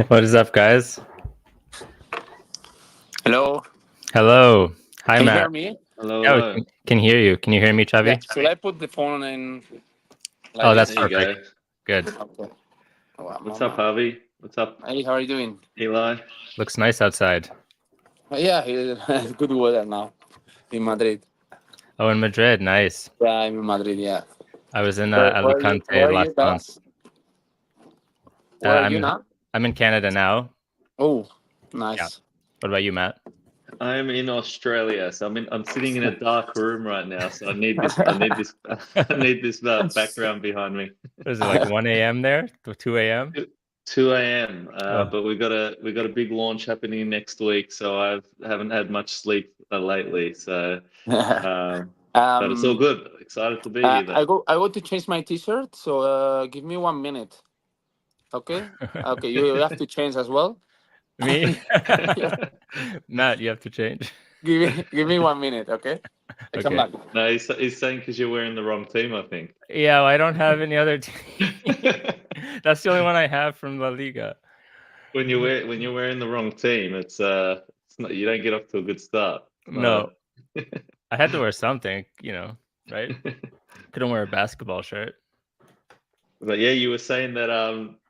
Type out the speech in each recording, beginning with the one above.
What is up, guys? Hello. Hello. Hi, Can you Matt. hear me? Hello. Yeah, Hello. can hear you. Can you hear me, Chavi? Yeah. Should I put the phone in? Like Oh, that's this? There you perfect. go. Good. Okay. What's up, Harvey? What's up, Hey, how are you doing? Eli? Looks nice outside. Yeah, it's good weather now in Madrid. Oh, in Madrid. Nice. Yeah, I'm in Madrid. Yeah. I was in Where are you, Alicante where are last you month. guys? Where are you I'm now? I'm in Canada now. Oh, nice. What about you, Matt? I'm in Australia, so I'm sitting in a dark room right now. So I need this background behind me. What is it, like 1 a.m. there? 2 a.m.? 2 a.m. Oh. But we got a big launch happening next week, so I haven't had much sleep lately. So, but it's all good. Excited to be here. I go to change my T-shirt. So give me 1 minute. Okay. Okay. You have to change as well. Me? Matt, you have to change. Give me 1 minute. Okay. I come back. No, he's saying because you're wearing the wrong team, I think. Yeah, well, I don't have any other team. That's the only one I have from La Liga. When you're wearing the wrong team, it's not, you don't get off to a good start. No. I had to wear something, right? Couldn't wear a basketball shirt. But yeah, you were saying that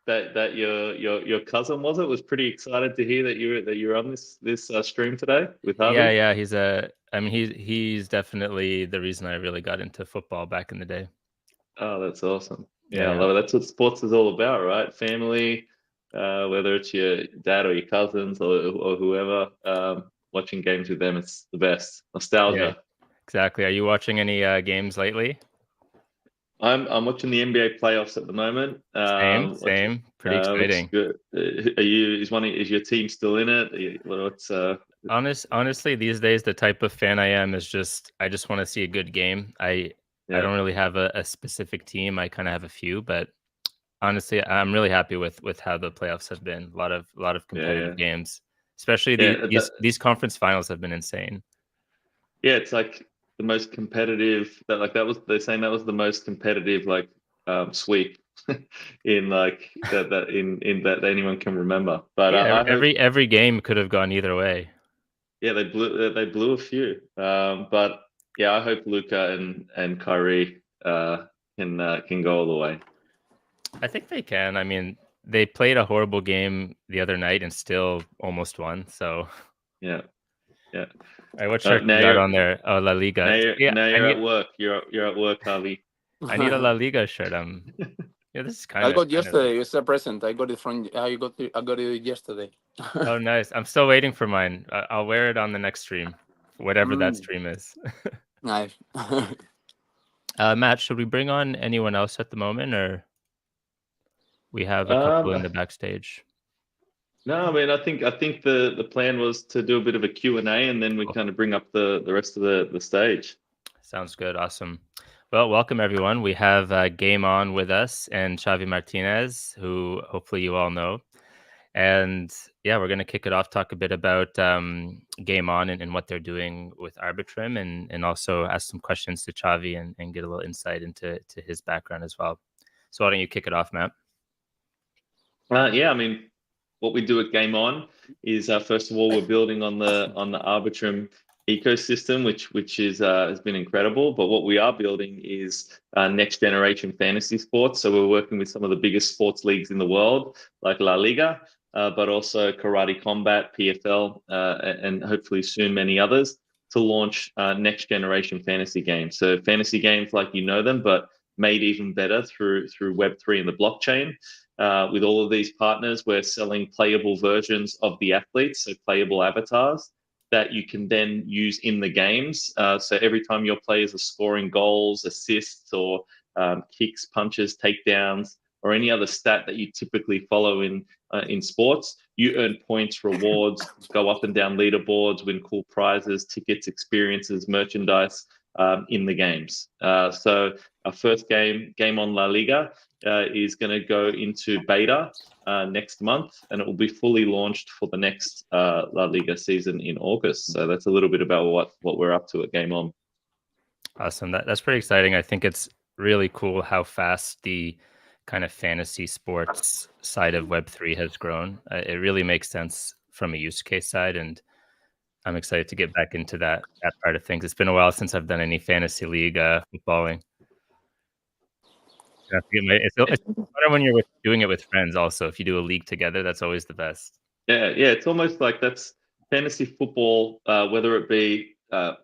that your cousin was pretty excited to hear that you're on this stream today with Harvey. Yeah, he's definitely the reason I really got into football back in the day. Oh, that's awesome. Yeah, I love it. That's what sports is all about, right? Family, whether it's your dad or your cousins or whoever, watching games with them, it's the best. Nostalgia. Yeah, exactly. Are you watching any games lately? I'm watching the NBA playoffs at the moment. Same. Pretty exciting. Is your team still in it? What's Honestly, these days the type of fan I am is I just want to see a good game. I don't really have a specific team. I kind of have a few, but honestly, I'm really happy with how the playoffs have been. A lot of competitive games, especially these conference finals have been insane. Yeah, it's like the most competitive. They're saying that was the most competitive sweep in like that in that anyone can remember. But Yeah, I hope, every game could have gone either way. yeah, they blew a few. But yeah, I hope Luka and Kyrie can go all the way. I think they can. I mean, they played a horrible game the other night and still almost won. So, Yeah, yeah. all right, what shirt Now you got you're on there? Oh, La Liga. Yeah, now you're at work. You're at work, Harvey. I need a La Liga shirt. Yeah, this is I kind got of like, yesterday. It's a present. I got it from. I got it yesterday. oh, nice. I'm still waiting for mine. I'll wear it on the next stream, whatever that stream is. Nice. Matt, should we bring on anyone else at the moment, or we have a couple in the backstage? No, I mean, I think the plan was to do a bit of a Q&A, and then we kind of bring up the rest of the stage. Sounds good. Awesome. Well, welcome everyone. We have GameOn with us and Xavi Martinez, who hopefully you all know. And yeah, we're going to kick it off, talk a bit about GameOn and what they're doing with Arbitrum, and also ask some questions to Xavi and get a little insight into his background as well. So why don't you kick it off, Matt? Yeah, I mean, what we do at GameOn is first of all, we're building on the Arbitrum ecosystem, which is has been incredible. But what we are building is next generation fantasy sports. So we're working with some of the biggest sports leagues in the world, like La Liga, but also Karate Combat, PFL, and hopefully soon many others, to launch next generation fantasy games. So fantasy games like you know them, but made even better through Web3 and the blockchain. With all of these partners, we're selling playable versions of the athletes, so playable avatars that you can then use in the games. So every time your players are scoring goals, assists, or kicks, punches, takedowns, or any other stat that you typically follow in sports, you earn points, rewards, go up and down leaderboards, win cool prizes, tickets, experiences, merchandise in the games. So our first game on La Liga, is going to go into beta next month, and it will be fully launched for the next La Liga season in August. So that's a little bit about what we're up to at GameOn. Awesome. That's pretty exciting. I think it's really cool how fast the kind of fantasy sports side of Web3 has grown. It really makes sense from a use case side, and I'm excited to get back into that part of things. It's been a while since I've done any fantasy league footballing. It's better when you're doing it with friends also. If you do a league together, that's always the best. Yeah, it's almost like that's fantasy football, whether it be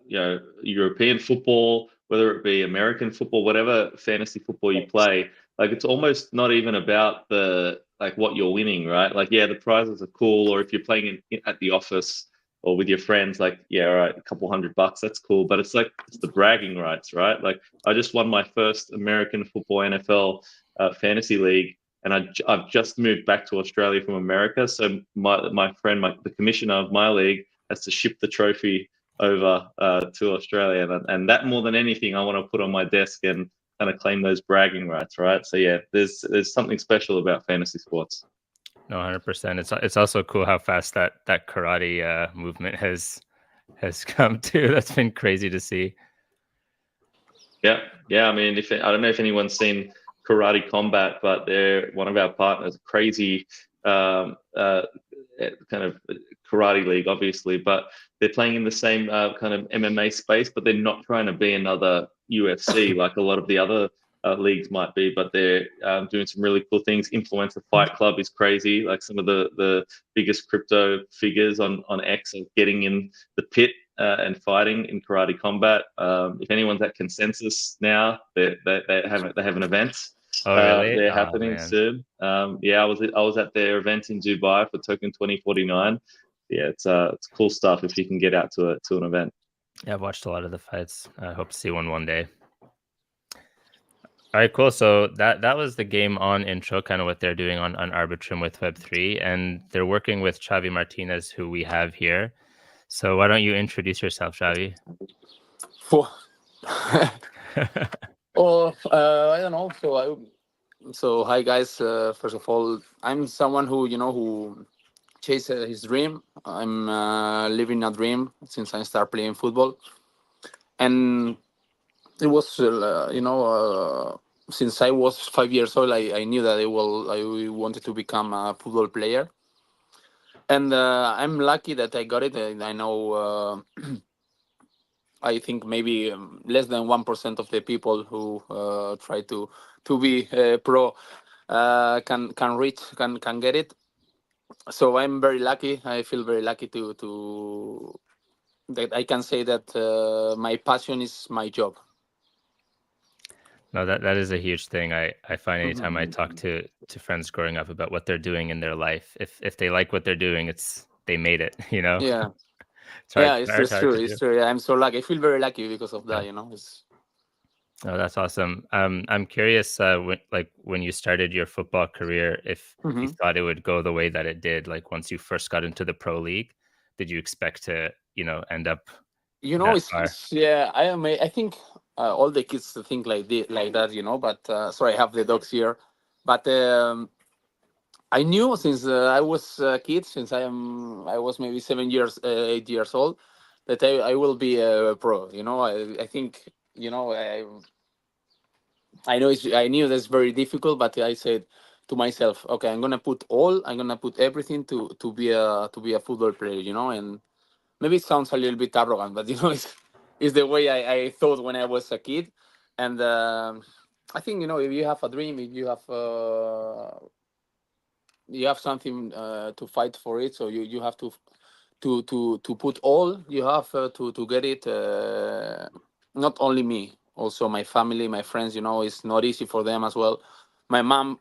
European football, whether it be American football, whatever fantasy football you play. Like, it's almost not even about the what you're winning, right? Like, yeah, the prizes are cool, or if you're playing at the office or with your friends, like, yeah, all right, a couple $100, that's cool. But it's the bragging rights, right? Like, I just won my first American football NFL fantasy league, and I've just moved back to Australia from America. So my friend, the commissioner of my league, has to ship the trophy over to Australia, and that, more than anything, I want to put on my desk and kind of claim those bragging rights, right? So yeah, there's something special about fantasy sports. No, 100%. It's also cool how fast that karate movement has come too. That's been crazy to see. Yeah. I mean, I don't know if anyone's seen Karate Combat, but they're one of our partners. Crazy kind of karate league, obviously, but they're playing in the same kind of MMA space, but they're not trying to be another UFC like a lot of the other leagues might be, but they're doing some really cool things. Influencer Fight Club is crazy. Like, some of the biggest crypto figures on X are getting in the pit and fighting in Karate Combat. If anyone's at Consensus now, they have an event. Oh, really? They're happening soon. Yeah, I was at their event in Dubai for Token 2049. Yeah, it's cool stuff if you can get out to an event. Yeah, I've watched a lot of the fights. I hope to see one day. All right, cool. So that was the GameOn intro, kind of what they're doing on Arbitrum with Web3, and they're working with Xavi Martinez, who we have here. So why don't you introduce yourself, Xavi? I don't know. So hi guys. First of all, I'm someone who chases his dream. I'm living a dream since I started playing football, and it was since I was 5 years old, I knew that I wanted to become a football player, and I'm lucky that I got it. And I know I think maybe less than 1% of the people who try to be pro can get it. So I'm very lucky. I feel very lucky to that I can say that my passion is my job. No, that is a huge thing. I find anytime I talk to friends growing up about what they're doing in their life, if they like what they're doing, it's they made it, you know? Yeah, It's yeah, it's it's hard true. to It's do. true. Yeah, I'm so lucky. I feel very lucky because of Yeah. that. You know, it's Oh, that's awesome. I'm curious, when you started your football career, if you Mhm. thought it would go the way that it did, like once you first got into the pro league, did you expect to, end up You know, that far? it's yeah. I am. I think all the kids think like that. You know, but sorry, I have the dogs here. But I knew since I was a kid, since I was maybe 7 years, 8 years old, that I will be a pro. You know, I think you know I know I knew that's very difficult, but I said to myself, okay, I'm gonna put everything to be a football player. You know, and maybe it sounds a little bit arrogant, but you know, it's the way I thought when I was a kid, and I think you know if you have a dream, if you have something to fight for it, so you have to put all you have to get it. Not only me, also my family, my friends. You know, it's not easy for them as well. My mom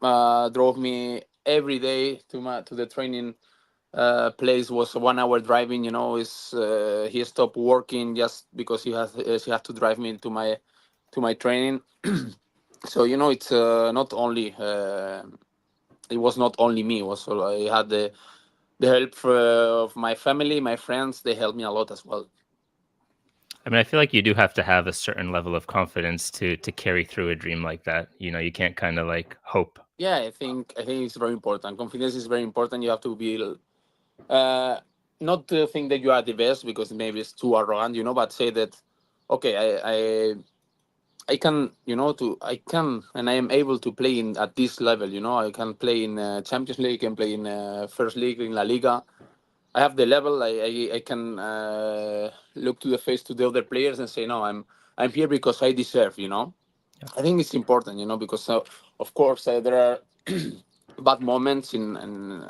drove me every day to the training place. Was 1 hour driving. You know, is he stopped working just because she had to drive me to my training. So you know, it's not only. It was not only me. Also, I had the help of my family, my friends. They helped me a lot as well. I mean, I feel like you do have to have a certain level of confidence to carry through a dream like that. You can't kind of like hope. Yeah, I think it's very important. Confidence is very important. You have to be uh, not to think that you are the best because maybe it's too arrogant, but say that okay, I can, I can, and I am able to play in at this level. I can play in Champions League, can play in First League in La Liga. I have the level. I can look to the face to the other players and say, no, I'm here because I deserve. Yeah. I think it's important. Because of course there are bad moments in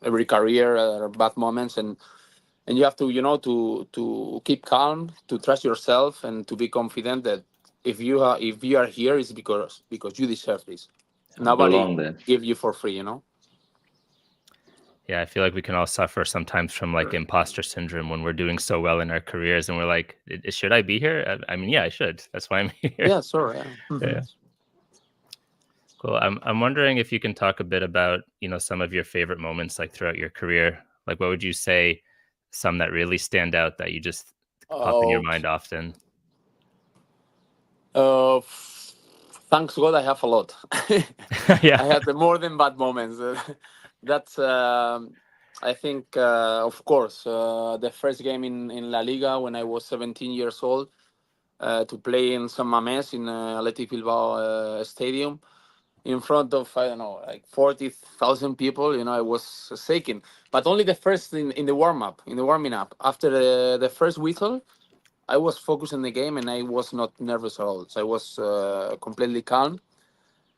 every career. There are bad moments, and you have to to keep calm, to trust yourself, and to be confident that if you are here, it's because you deserve this. You Nobody belong there. give you for free. Yeah, I feel like we can all suffer sometimes from like imposter syndrome when we're doing so well in our careers and we're like, Should I be here? I mean, yeah, I should. That's why I'm here." Yeah, sure. Yeah. Yeah. Cool. I'm wondering if you can talk a bit about, some of your favorite moments like throughout your career. Like what would you say some that really stand out that you just pop in your Oh, mind often? uh, thanks God, I have a lot. Yeah. I had more than bad moments. That's, I think, of course, the first game in La Liga when I was 17 years old to play in San Mamés in Athletic Bilbao Stadium in front of, I don't know, like 40,000 people. I was shaking, but only the first in the warming up. After the first whistle, I was focused on the game and I was not nervous at all. So I was completely calm.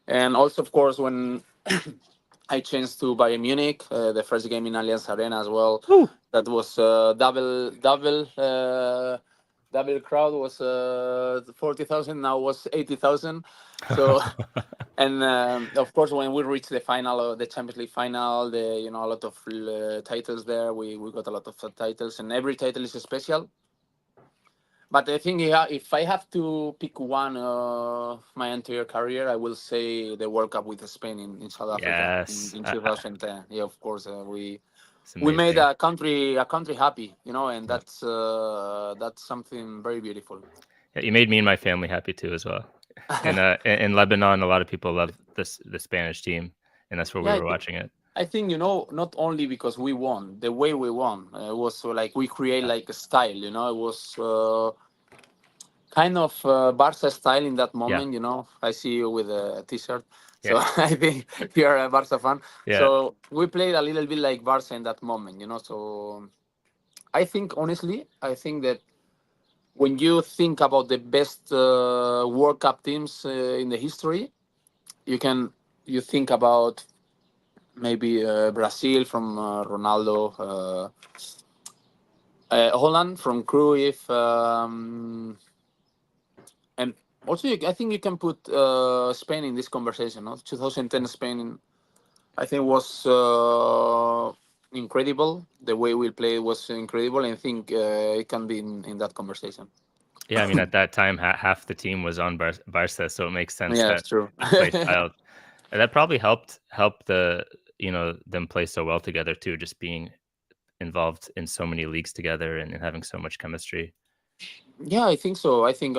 And also, of course, when I changed to Bayern Munich, the first game in Allianz Arena as well. Woo. That was double crowd was 40,000. Now was 80,000. So and of course, when we reached the final, the Champions League final, a lot of titles there. We got a lot of titles, and every title is special. But I think if I have to pick one of my entire career, I will say the World Cup with Spain in South Africa in, Yes. in 2010. Yeah, of course, It's we made amazing. a country happy, and Yeah. that's something very beautiful. Yeah, you made me and my family happy too as well. In Lebanon, a lot of people love the Spanish team, and that's where we Yeah, were watching it. I think not only because we won, the way we won was so like we create Yeah. like a style. It was kind of Barca style in that moment. I see you with a T-shirt, so I think you're a Barca fan. So we played a little bit like Barca in that moment. So I think honestly, I think that when you think about the best World Cup teams in the history, you think about maybe Brazil from Ronaldo, Holland from Cruyff, and also I think you can put Spain in this conversation. 2010 Spain, I think, was incredible. The way we played was incredible, and I think it can be in that conversation. Yeah, I mean, at that time, half the team was on Barca, so it makes sense Yeah, that that's true. the play style, and that probably helped them play so well together too, just being involved in so many leagues together and having so much chemistry. Yeah, I think so. I think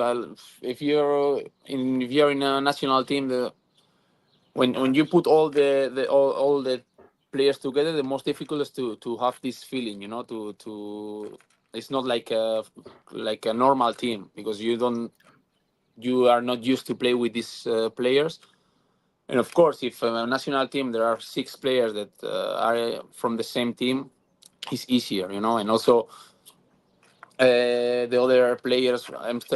if you're in a national team, when you put all the players together, the most difficult is to have this feeling. To it's not like a normal team, because you are not used to play with these players. And of course, if a national team there are 6 players that are from the same team, it's easier. And also the other players.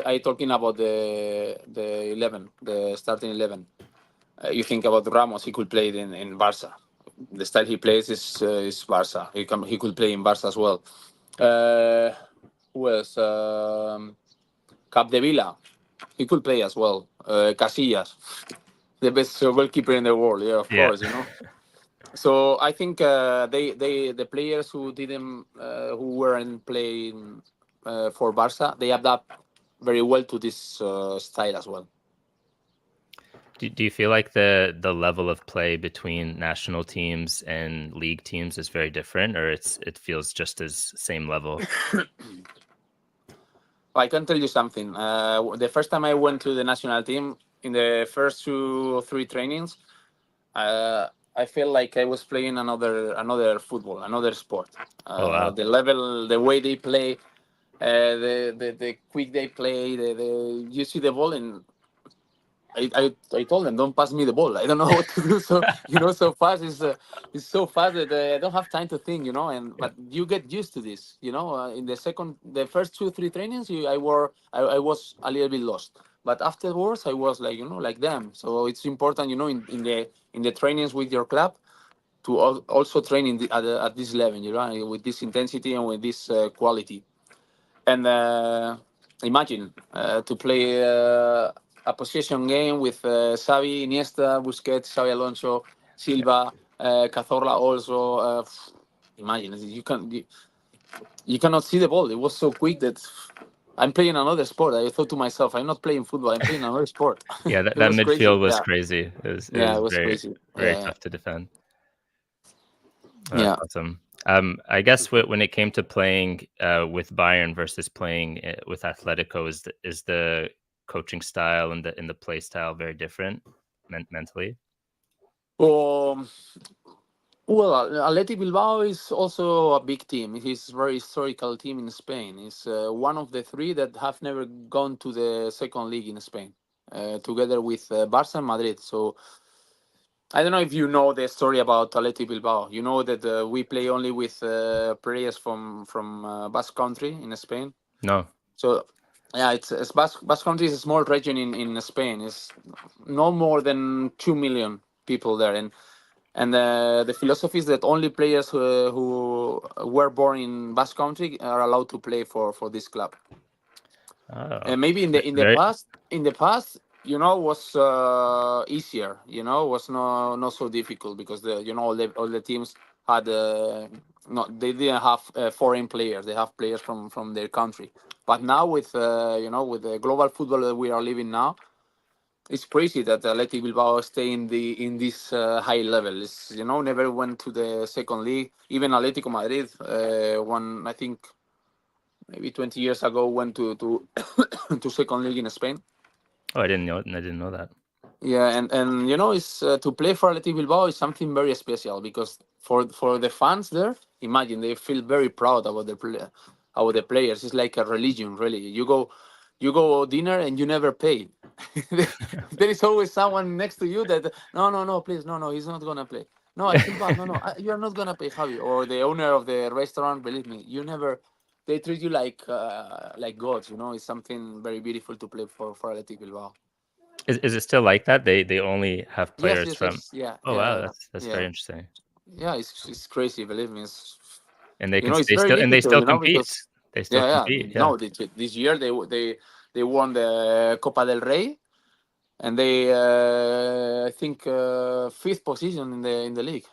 I talking about the 11, the starting 11. You think about Ramos, he could play in Barca. The style he plays is Barca. He could play in Barca as well. Who else? Capdevila, he could play as well. Casillas, the best goalkeeper in the world. Yeah, of course. So I think the players who weren't playing for Barca, they adapt very well to this style as well. Do you feel like the level of play between national teams and league teams is very different, or it feels just as same level? I can tell you something. The first time I went to the national team, in the first 2 or 3 trainings, I felt like I was playing another football, another sport. Oh, wow. The level, the way they play, the quick they play, you see the ball, and I told them, don't pass me the ball. I don't know what to do. So so fast it's so fast that I don't have time to think. But you get used to this. In the first 2 3 trainings, I was a little bit lost. But afterwards, I was like them. So it's important, in the trainings with your club, to also train at this level, with this intensity and with this quality. And imagine to play a possession game with Xavi, Iniesta, Busquets, Xavi Alonso, Silva, Cazorla also. Imagine you cannot see the ball. It was so quick that I'm playing another sport. I thought to myself, I'm not playing football. I'm playing another sport. Yeah, that was crazy. midfield was Yeah. crazy. It was Yeah, it was very, crazy. very Yeah. tough to defend. Yeah. Awesome. I guess when it came to playing with Bayern versus playing with Atletico, is the coaching style and the play style very different mentally? Well, Athletic Bilbao is also a big team. It's a very historical team in Spain. It's one of the 3 that have never gone to the second league in Spain, together with Barca and Madrid. So I don't know if you know the story about Athletic Bilbao. You know that we play only with players from Basque Country in Spain. No. So yeah, it's Basque Country is a small region in Spain. It's no more than 2 million people there, and the philosophy is that only players who were born in Basque Country are allowed to play for this club. Oh, And maybe in the past, was easier. Was not so difficult, because all the teams had not they didn't have foreign players. They have players from their country. But now with the global football that we are living now, it's crazy that Athletic Bilbao stay in this high level. It's never went to the second league. Even Atletico Madrid, one I think maybe 20 years ago, went to to second league in Spain. Oh, I didn't know that. Yeah, and it's to play for Athletic Bilbao is something very special, because for the fans there, imagine they feel very proud about the players. It's like a religion, really. you go dinner and you never pay. There is always someone next to you that no, please, no, he's not gonna play. No, I feel bad. No, you are not gonna pay, Javi. Or the owner of the restaurant, believe me, you never. They treat you like gods. It's something very beautiful to play for Athletic Bilbao. Is it still like that? They only have Yes, players yes, from. yes. Yeah, Oh wow, yeah, that's very yeah. interesting. Yeah, it's crazy. Believe me, And they it's very they difficult. still compete. Because They still yeah, compete. Yeah, no, this year they won the Copa del Rey, and they I think fifth position in the league.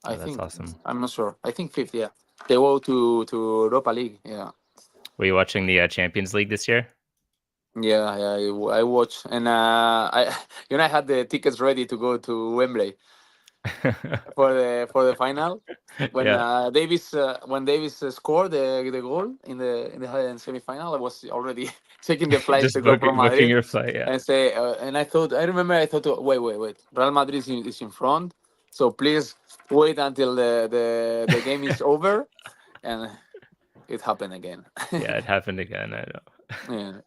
I oh, that's think awesome. I'm not sure. I think fifth. Yeah, they go to Europa League. Yeah. Were you watching the Champions League this year? Yeah, yeah, I watched, and I, I had the tickets ready to go to Wembley for the final. When Yeah, Davis scored the goal in the semi-final, I was already taking the flight to just go from booking Madrid, your flight. Yeah, and I thought, wait, Real Madrid is in front, so please wait until the game is over, and it happened again. yeah, it happened again. I know. Yeah,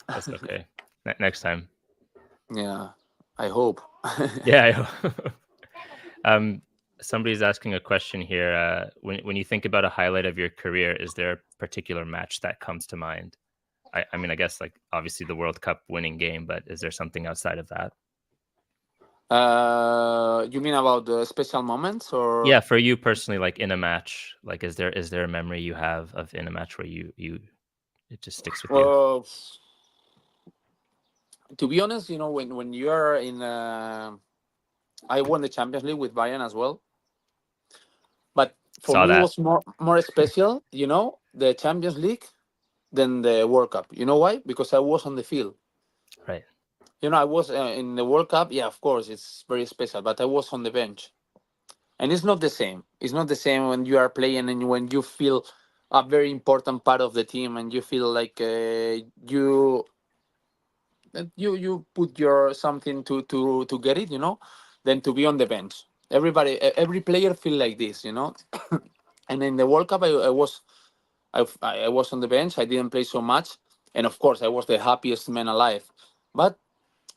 That's okay. Next time. yeah, I hope. Yeah. Somebody's asking a question here. When you think about a highlight of your career, is there a particular match that comes to mind? I mean, I guess like obviously the World Cup winning game, but is there something outside of that? You mean about the special moments, or? Yeah, for you personally, like in a match, like is there a memory you have of in a match where you it just sticks with you? To be honest, when you are in, I won the Champions League with Bayern as well, but for Saw me it that. was more special, the Champions League than the World Cup. You know why? Because I was on the field. Right. I was in the World Cup. Yeah, of course, it's very special, but I was on the bench, and it's not the same. It's not the same when you are playing and when you feel a very important part of the team, and you feel like you put your something to get it, than to be on the bench. Every player feel like this, and in the World Cup, I was on the bench. I didn't play so much, and of course, I was the happiest man alive. But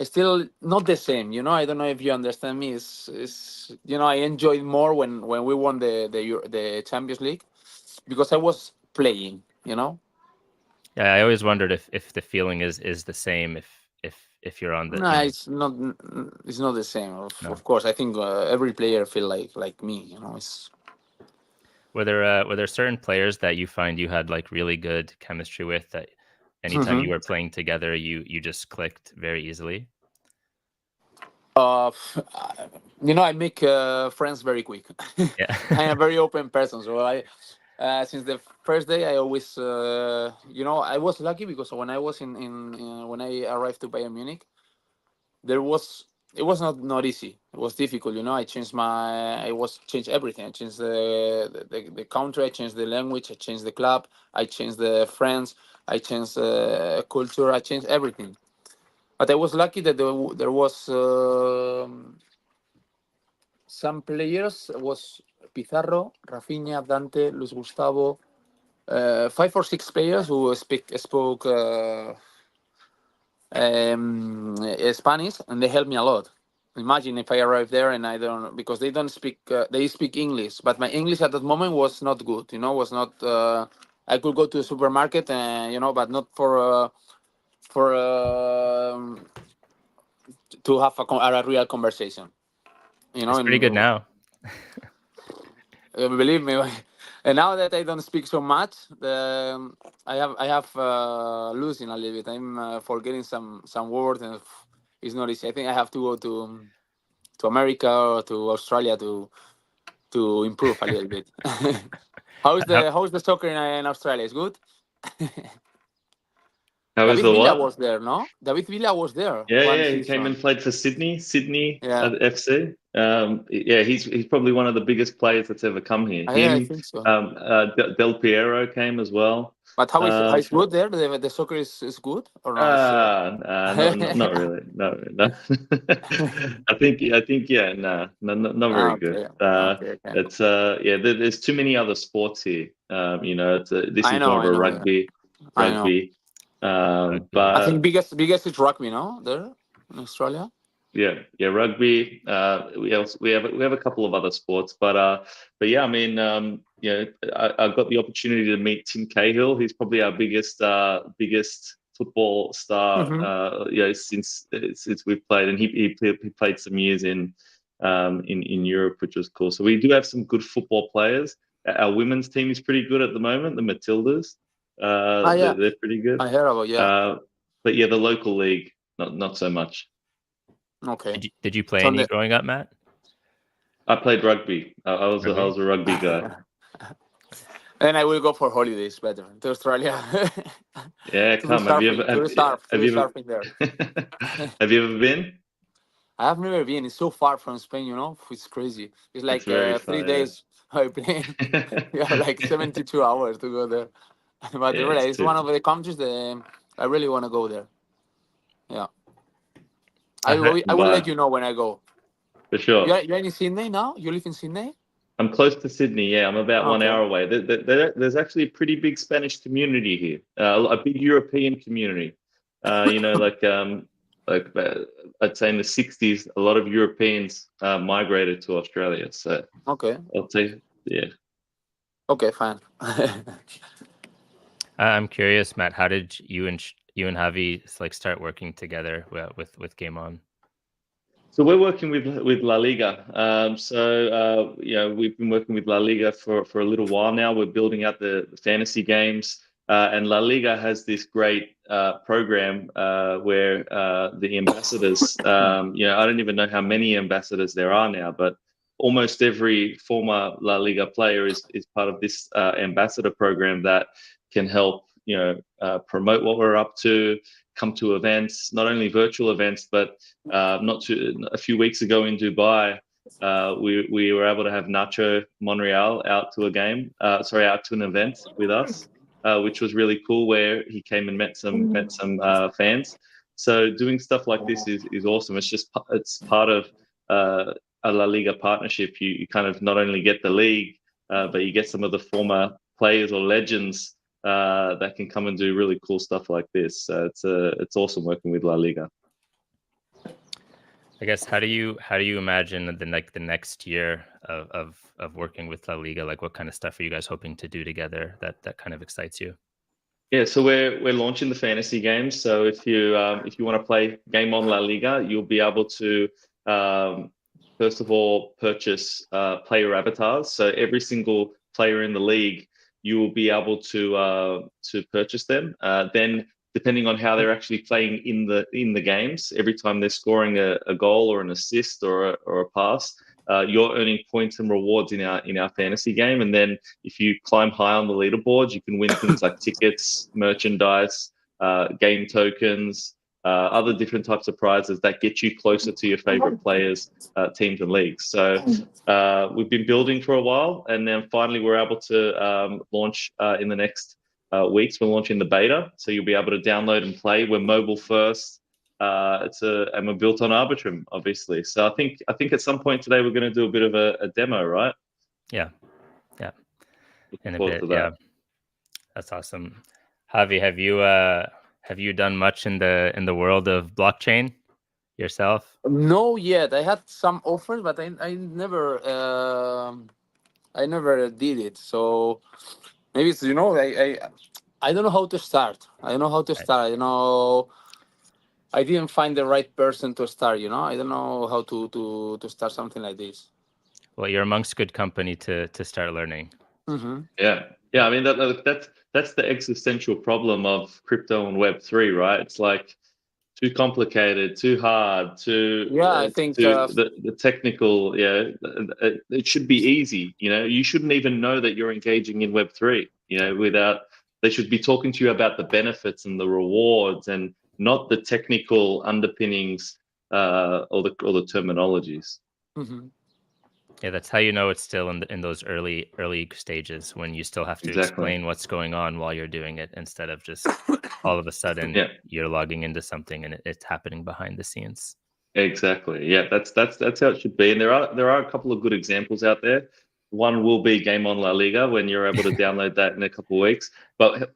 still, not the same. I don't know if you understand me. I enjoyed more when we won the Champions League because I was playing. Yeah, I always wondered if the feeling is the same if you're on the No, it's not. It's not the same. Of, no. of course, I think every player feel like me. It's Were there certain players that you find you had like really good chemistry with that anytime you Mhm. were playing together you just clicked very easily? uh, I make friends very quick. Yeah. I am a very open person, so since the first day, I always, I was lucky because when I was when I arrived to Bayern Munich, there was it was not easy. It was difficult. I changed everything. I changed the country. I changed the language. I changed the club. I changed the friends. I changed culture. I changed everything. But I was lucky that there was some players. Was Pizarro, Rafinha, Dante, Luis Gustavo, 5 or 6 players who spoke Spanish, and they helped me a lot. Imagine if I arrived there and I don't, because they don't speak, they speak English, but my English at that moment was not good. Was not. I could go to the supermarket, and but not for to have a real conversation. It's pretty good now. Believe me. And now that I don't speak so much, I have losing a little bit. I'm forgetting some words, and it's not easy. I think I have to go to America or to Australia to improve a little bit. How's How, the soccer in Australia? Is good. How is David the Villa what? was there, no? David Villa was there Yeah, one yeah, he came and season. played for Sydney Yeah, FC. Yeah, he's probably one of the biggest players that's ever come here. I Him, think so. Del Piero came as well. But how Um, is good there? The soccer is good or no? not really. No, no. I think, yeah, no, not very good. Okay, okay, okay. It's yeah, there's too many other sports here. This I is more know, of I a know, yeah. I know. rugby. I think But biggest is rugby, no? There in Australia. yeah, rugby. We have a couple of other sports, but yeah, I mean, I got the opportunity to meet Tim Cahill. He's probably our biggest football star. Hmm. Since we've played, and he played some years in Europe, which was cool. So we do have some good football players. Our women's team is pretty good at the moment, the Matildas. Yeah, They're pretty good. I heard about, yeah. But yeah, the local league, not so much. Okay. Did you play So any growing up, Matt? I played rugby. I was Rugby? a rugby guy. Then I will go for holidays better to Australia. Yeah, To do come. Have you surfing, ever to have do you surfing there. ever have you ever been? I have never been. It's so far from Spain, you know. It's crazy. It's It's like very 3 days by plane. You have like 72 hours to go there. But Yeah, really, it's it's too one of the countries that I really want to go there. Yeah, I heard I will let but you know when I go. for sure. You're in Sydney now. You live in Sydney. I'm close to Sydney. Yeah, I'm about 1 hour Okay. away. There's actually a pretty big Spanish community here, a big European community. Like I'd say in the '60s, a lot of Europeans migrated to Australia. So Okay. I'll say, yeah. Okay. Fine. I'm curious, Matt. How did you and Javi like start working together with GameOn? So we're working with La Liga. We've been working with La Liga for a little while now. We're building out the fantasy games, and La Liga has this great program where the ambassadors. I don't even know how many ambassadors there are now, but almost every former La Liga player is part of this ambassador program that can help promote what we're up to, come to events, not only virtual events, but a few weeks ago in Dubai, we were able to have Nacho Monreal out to an event with us, which was really cool. Where he came and met some fans. So doing stuff like this is awesome. It's part of a La Liga partnership. You kind of not only get the league, but you get some of the former players or legends that can come and do really cool stuff like this. So it's awesome working with La Liga. I guess how do you imagine the next year of working with La Liga? Like, what kind of stuff are you guys hoping to do together that kind of excites you? Yeah, so we're launching the fantasy games. So if you want to play GameOn La Liga, you'll be able to first of all purchase player avatars. So every single player in the league, you will be able to purchase them. Then depending on how they're actually playing in the games, every time they're scoring a goal or an assist or a pass, you're earning points and rewards in our fantasy game. And then if you climb high on the leaderboard, you can win things like tickets, merchandise, game tokens, other different types of prizes that get you closer to your favorite players, teams, and leagues. So we've been building for a while, and then finally we're able to launch in the next weeks. We're launching the beta, so you'll be able to download and play. We're mobile first. And we're built on Arbitrum, obviously. So I think at some point today we're going to do a bit of a demo, right? Yeah. Looking In a forward bit, to that. yeah. That's awesome. Javi, have you done much in the world of blockchain yourself? No, yet. I had some offers, but I never did it. So maybe it's, I don't know how to start. I don't know how to Right. start. I didn't find the right person to start. I don't know how to start something like this. Well, you're amongst good company to start learning. Mm-hmm. Yeah. I mean that's the existential problem of crypto and Web3, right? It's like too complicated, too hard, Yeah, I think. the technical. Yeah, it should be easy. You shouldn't even know that you're engaging in Web3. Without they should be talking to you about the benefits and the rewards, and not the technical underpinnings or the terminologies. Mm-hmm. Yeah, that's how you know it's still in those early stages when you still have to Exactly. explain what's going on while you're doing it instead of just all of a sudden Yeah. you're logging into something and it's happening behind the scenes. Exactly. Yeah, that's how it should be. And there are a couple of good examples out there. One will be GameOn La Liga when you're able to download that in a couple of weeks. But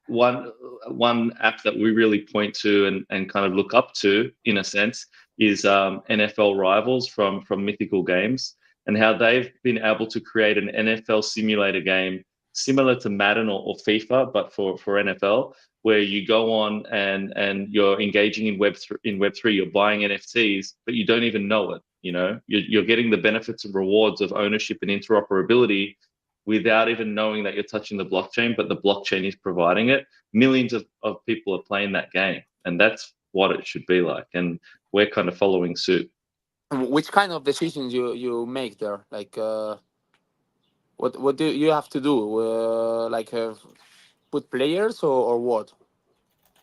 one app that we really point to and kind of look up to, in a sense, is NFL Rivals from Mythical Games, and how they've been able to create an NFL simulator game similar to Madden or FIFA, but for NFL, where you go on and you're engaging in Web3, you're buying NFTs, but you don't even know it. You're getting the benefits and rewards of ownership and interoperability without even knowing that you're touching the blockchain, but the blockchain is providing it. Millions of people are playing that game, and that's what it should be like. And we're kind of following suit. Which kind of decisions you make there? Like, what do you have to do? Like, put players or what?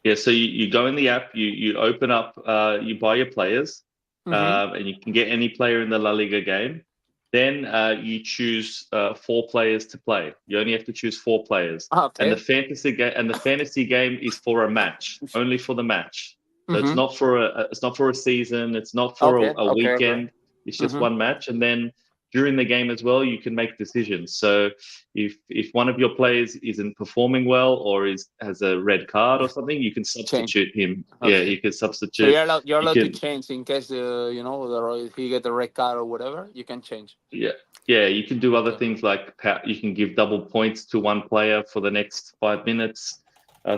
Yeah, so you go in the app, you open up, you buy your players, and you can get any player in the La Liga game. Then you choose 4 players to play. You only have to choose 4 players. Okay. And the fantasy game is for a match, only for the match. So it's not for a season. It's not for a weekend. It's just one match, and then during the game as well, you can make decisions. So if one of your players isn't performing well or has a red card or something, you can substitute him. Okay. Yeah, you can substitute. So you're allowed to change in case if you get a red card or whatever, you can change. Yeah, you can do other things like you can give double points to one player for the next 5 minutes,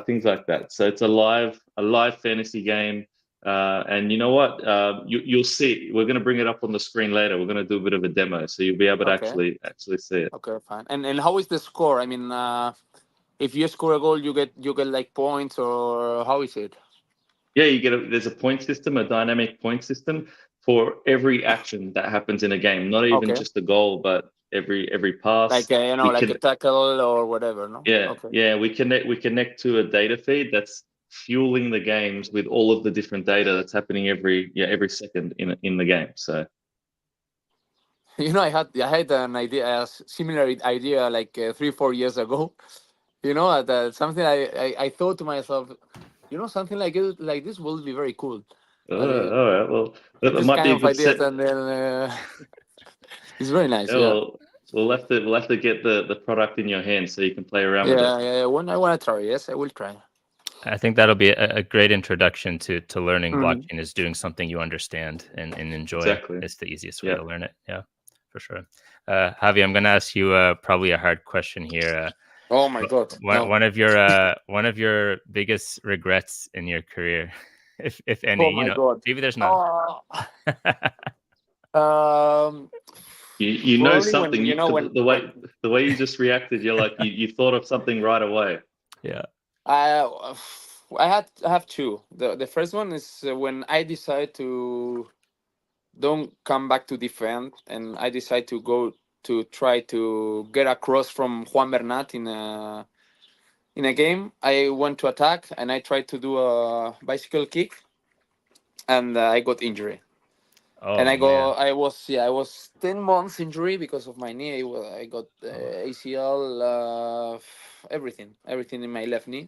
things like that. So it's a live fantasy game. And you know what? You'll see. We're going to bring it up on the screen later. We're going to do a bit of a demo, so you'll be able to actually see it. Okay, fine. And how is the score? I mean, if you score a goal, you get like points, or how is it? Yeah, there's a point system, a dynamic point system for every action that happens in a game. Not even just a goal, but every pass. Like a tackle or whatever. No. Yeah. We connect to a data feed that's fueling the games with all of the different data that's happening every second in the game. So, I had an idea, a similar idea, like 3-4 years ago. That something I thought to myself, something like this will be very cool. All right. Well, that might be a good ideas, and then it's very nice. Well, we'll have to get the product in your hand so you can play around with it. Yeah. When I want to try, yes, I will try. I think that'll be a great introduction to learning blockchain, is doing something you understand and enjoy. Exactly. It's the easiest way to learn it. Yeah, for sure. Javi, I'm going to ask you probably a hard question here. Oh my God! One of your biggest regrets in your career, if any. Oh my God. Maybe there's none. You know something. The way you just reacted, you're like you thought of something right away. Yeah. I have 2. The first one is when I decide to don't come back to defend, and I decide to go to try to get across from Juan Bernat in a game. I went to attack and I tried to do a bicycle kick, and I got injury. Oh, and I was 10 months injury because of my knee. I got ACL, everything in my left knee.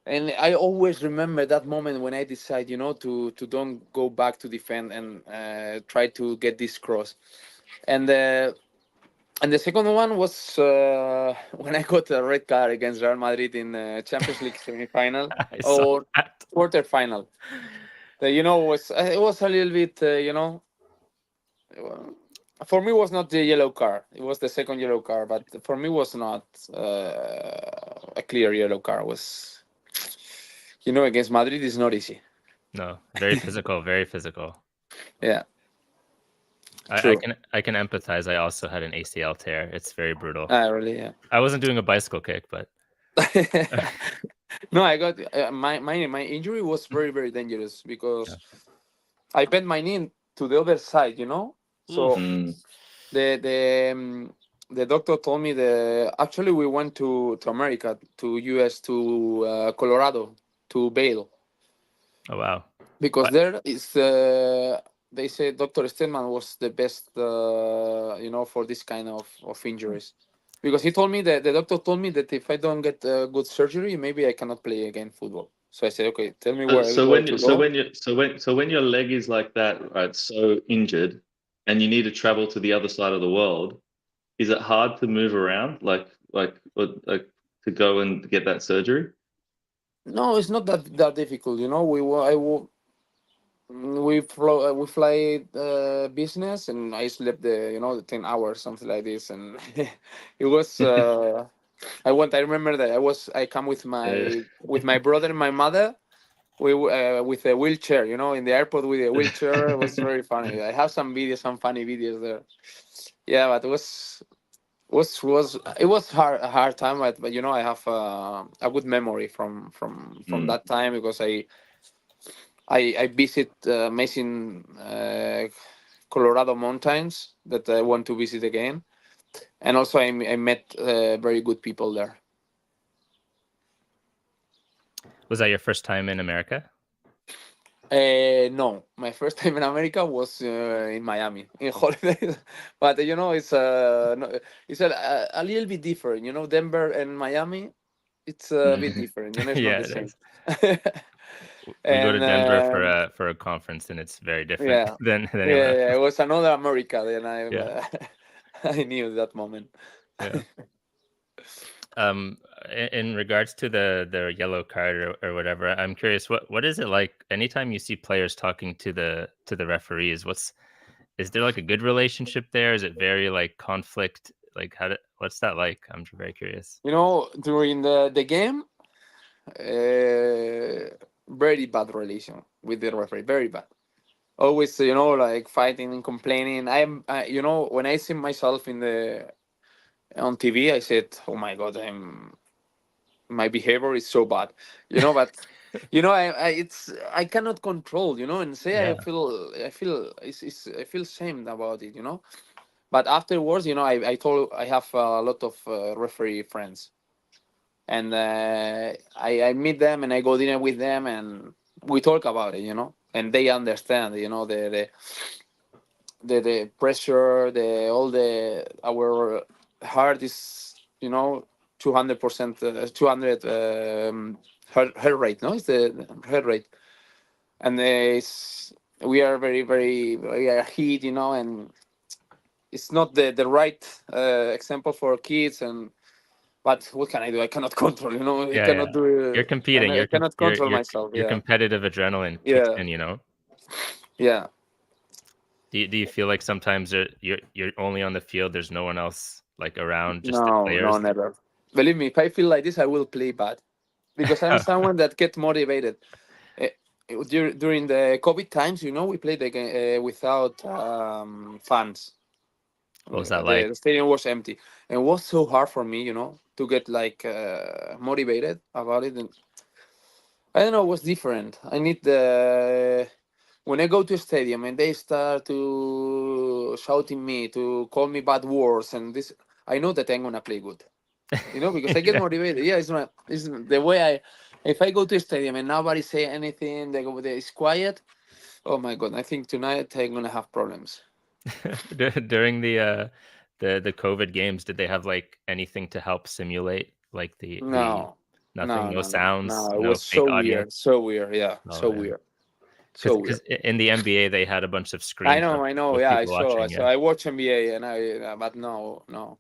And I always remember that moment when I decide, to don't go back to defend and try to get this cross. And the second one was when I got a red card against Real Madrid in Champions League semi-final or quarter-final. It was a little bit, for me it was not the yellow card. It was the second yellow card, but for me it was not a clear yellow card. It was, against Madrid is not easy. No, very physical, very physical. Yeah. I can empathize. I also had an ACL tear. It's very brutal. Really? Yeah. I wasn't doing a bicycle kick, but no, I got my injury was very, very dangerous because I bent my knee to the other side. So the doctor told me actually we went to America, to US, to Colorado, to Vail. Oh wow! Because there is they say Dr. Stedman was the best, for this kind of injuries. Because he told me the doctor told me that if I don't get good surgery, maybe I cannot play again football. So I said, okay, tell me where. So when your leg is like that, right? So injured, and you need to travel to the other side of the world, is it hard to move around, like to go and get that surgery? No, it's not that difficult. You know, we fly business, and I slept the 10 hours, something like this, and it was. I remember that I come with Yeah. my brother and my mother. With a wheelchair, in the airport with a wheelchair. It was very funny. I have some funny videos there. Yeah, but it was a hard time, but I have a good memory from Mm. that time, because I visit amazing Colorado mountains that I want to visit again, and also I met very good people there. Was that your first time in America? No, my first time in America was in Miami in holidays, but it's no, it's a little bit different. Denver and Miami, it's a bit Mm. different. It's not Yeah, the it same. is. We go to And Denver for a conference, and it's very different yeah, than yeah, anywhere yeah, it else. was another America than Yeah, I knew that moment. yeah. In regards to the yellow card or whatever, I'm curious, what is it like anytime you see players talking to the referees? Is there like a good relationship there? Is it very like conflict? Like what's that like? I'm very curious. During the game, very bad relation with the referee, very bad. Always, like fighting and complaining. When I see myself on TV, I said, "Oh my God, my behavior is so bad," But I cannot control, and say Yeah. I feel shamed about it, But afterwards, I have a lot of referee friends, and I meet them, and I go dinner with them, and we talk about it, and they understand, the pressure, the all the our heart is 200%, 200 heart rate, no, it's the heart rate, and we are very very we are heat, and it's not the right example for kids, and but what can I do? I cannot control, I Yeah, yeah. cannot do You're and competing. I cannot control myself. Your Yeah, competitive adrenaline kicks yeah, in, you know? yeah. Do you feel like sometimes you're only on the field, there's no one else like around, just the No, no, players? never. Believe me, if I feel like this, I will play bad, because I'm someone that get motivated. Eh, During the COVID times, we played the game without fans. What was that like? The stadium was empty, and it was so hard for me, to get like motivated about it. And I don't know, it was different. I need the when I go to a stadium and they start to shouting me, to call me bad words, and this, I know that I'm gonna play good. Because I get Yeah. motivated. Yeah, it's the way if I go to a stadium and nobody say anything, they go there, it's quiet. Oh my God, I think tonight I'm gonna have problems. During the COVID games, did they have like anything to help simulate like the No, nothing, no, no no, no, sounds, no. It no was fake so audience? weird, so weird. Yeah, Oh so man. weird, so weird. In the NBA they had a bunch of screens I know. with Yeah, I people saw. watching, yeah. So I watch NBA, and but no, no,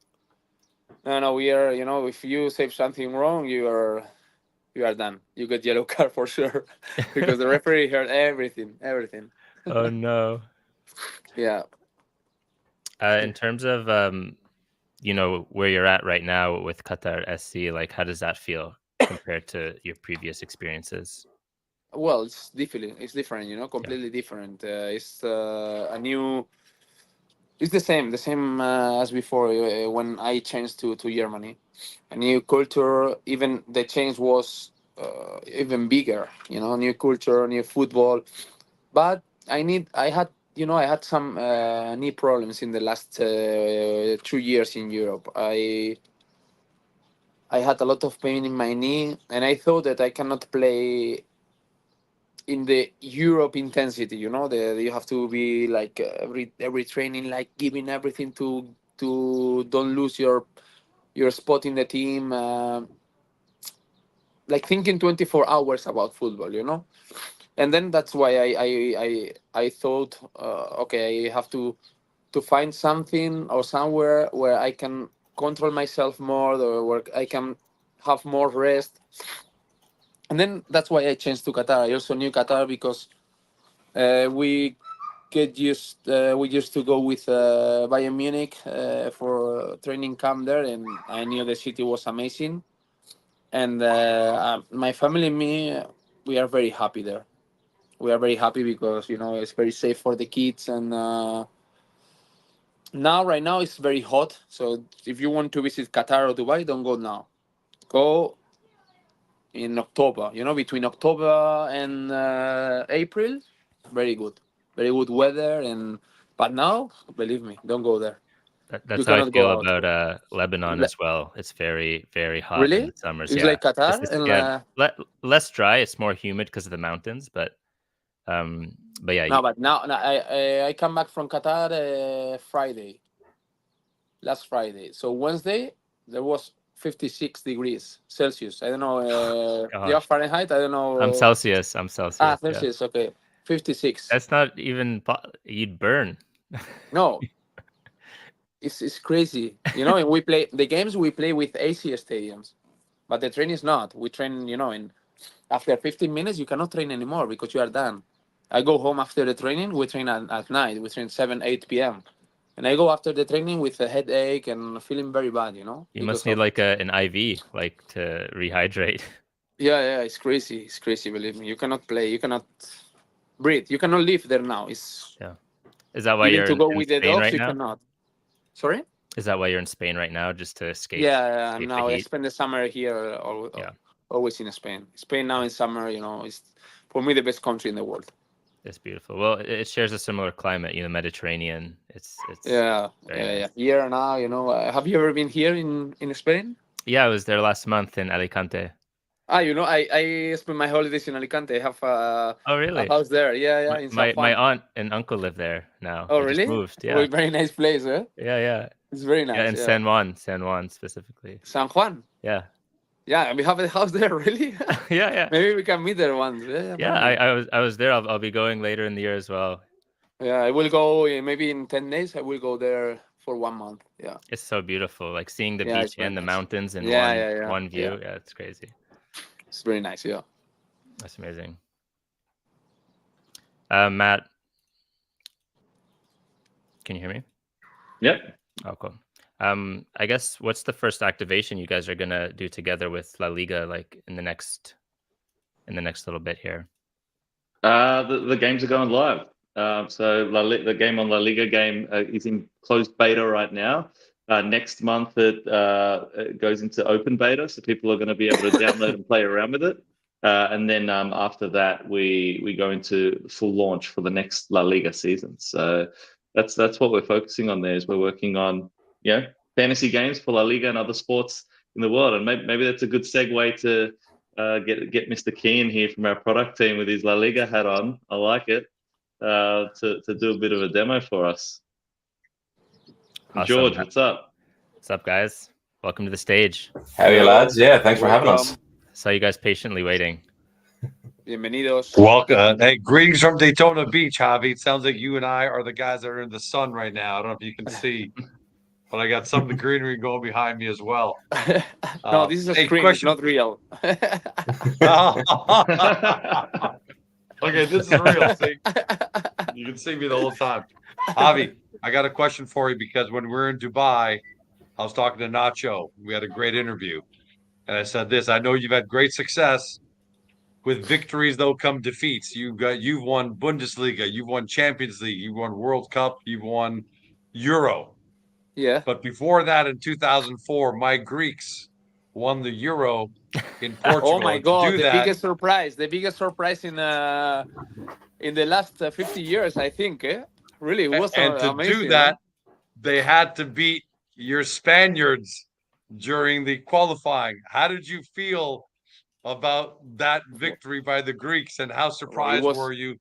no, no. We are, if you say something wrong, you are done. You get yellow card for sure, because the referee heard everything, everything. Oh no. Yeah. In terms of where you're at right now with Qatar SC, like how does that feel compared to your previous experiences? Well, it's different. It's different. Yeah. Completely different. It's a new. It's the same as before when I changed to Germany. A new culture. Even the change was even bigger. New culture, new football. But I had some knee problems in the last 2 years in Europe. I had a lot of pain in my knee, and I thought that I cannot play in the Europe intensity. You have to be like every training, like giving everything to don't lose your spot in the team. Like thinking 24 hours about football. And then that's why I thought, okay, I have to find something or somewhere where I can control myself more, or where I can have more rest. And then that's why I changed to Qatar. I also knew Qatar because we we used to go with Bayern Munich for training camp there, and I knew the city was amazing. And my family and me, we are very happy there. We are very happy because it's very safe for the kids, and now right now it's very hot. So if you want to visit Qatar or Dubai, don't go now. Go in October. Between October and April, very good weather. And but now, believe me, don't go there. You That's how I cannot go feel out. about Lebanon as well. It's very, very hot in Really? the summers. It's Yeah, like Qatar and less dry. It's more humid because of the mountains, but yeah, no, but now I come back from Qatar Friday, last Friday. So Wednesday there was 56 degrees Celsius. I don't know. Yeah, gosh, Fahrenheit. I don't I'm know. Celsius. I'm Celsius. Yeah, Celsius. Okay, 56. that's not even. You'd burn. No, it's crazy. And we play the games. We play with AC stadiums, but the train is not. We train. In after 15 minutes, you cannot train anymore because you are done. I go home after the training. We train at night. We train 7 8 p.m. And I go after the training with a headache and feeling very bad. You must Because need of like an IV, like to rehydrate. yeah, it's crazy. It's crazy. Believe me, you cannot play. You cannot breathe. You cannot live there now. It's Yeah. Is that why even you're to go in with the Spain dogs. right You now? cannot. Sorry. Is that why you're in Spain right now, just to escape Yeah, escape the now I heat? spend the summer here, Yeah, always in Spain. Spain now in summer, is for me the best country in the world. it's beautiful. Well, it shares a similar climate, Mediterranean. It's Yeah, very yeah, yeah. nice. Here now, have you ever been here in Spain? Yeah, I was there last month in Alicante. I spent my holidays in Alicante. I have Oh, a really? house there. Yeah, yeah, in San My Juan. aunt and uncle live there now. Oh, They just really? moved. Oh, Yeah, very nice place, eh? yeah, yeah, It's very yeah. nice. In Yeah, San Juan specifically. San Juan. Yeah, Yeah, we have a house there. Really? yeah, yeah, Maybe we can meet there once. Yeah, yeah, yeah. maybe. I was there. I'll be going later in the year as well. Yeah, I will go maybe in 10 days. I will go there for 1 month. Yeah, It's so beautiful, like seeing the yeah, it's beach very and the nice. mountains in Yeah, yeah, yeah, one yeah. view. Yeah, it's crazy. It's very nice. Yeah. That's amazing. Matt, can you hear me? Yep. Oh, cool. I guess what's the first activation you guys are gonna do together with La Liga, like in the next little bit here? The games are going live. So the game on La Liga game is in closed beta right now. Next month it goes into open beta, so people are going to be able to download and play around with it. And then after that, we go into full launch for the next La Liga season. So that's what we're focusing on. There is we're working on fantasy games for La Liga and other sports in the world, and maybe that's a good segue to get Mr. Keane here from our product team with his La Liga hat on. I like it. To do a bit of a demo for us. Awesome. George, what's up? What's up, guys? Welcome to the stage. Howdy, lads. Yeah, thanks for having us. Saw you guys patiently waiting. Bienvenidos. Welcome. Hey, greetings from Daytona Beach, Javi. It sounds like you and I are the guys that are in the sun right now. I don't know if you can see, but I got some of the greenery going behind me as well. No, this is a screen. Question. It's not real. Okay, this is real. See? You can see me the whole time. Javi, I got a question for you because when we were in Dubai, I was talking to Nacho. We had a great interview. And I said this, I know you've had great success. With victories, though, come defeats. You've won Bundesliga, you've won Champions League, you've won World Cup, you've won Euro. Yeah. But before that, in 2004, my Greeks won the Euro in Portugal. Oh my God! The biggest surprise in the last 50 years, I think. Really, it was and to amazing. Do that, they had to beat your Spaniards during the qualifying. How did you feel about that victory by the Greeks, and how surprised were you?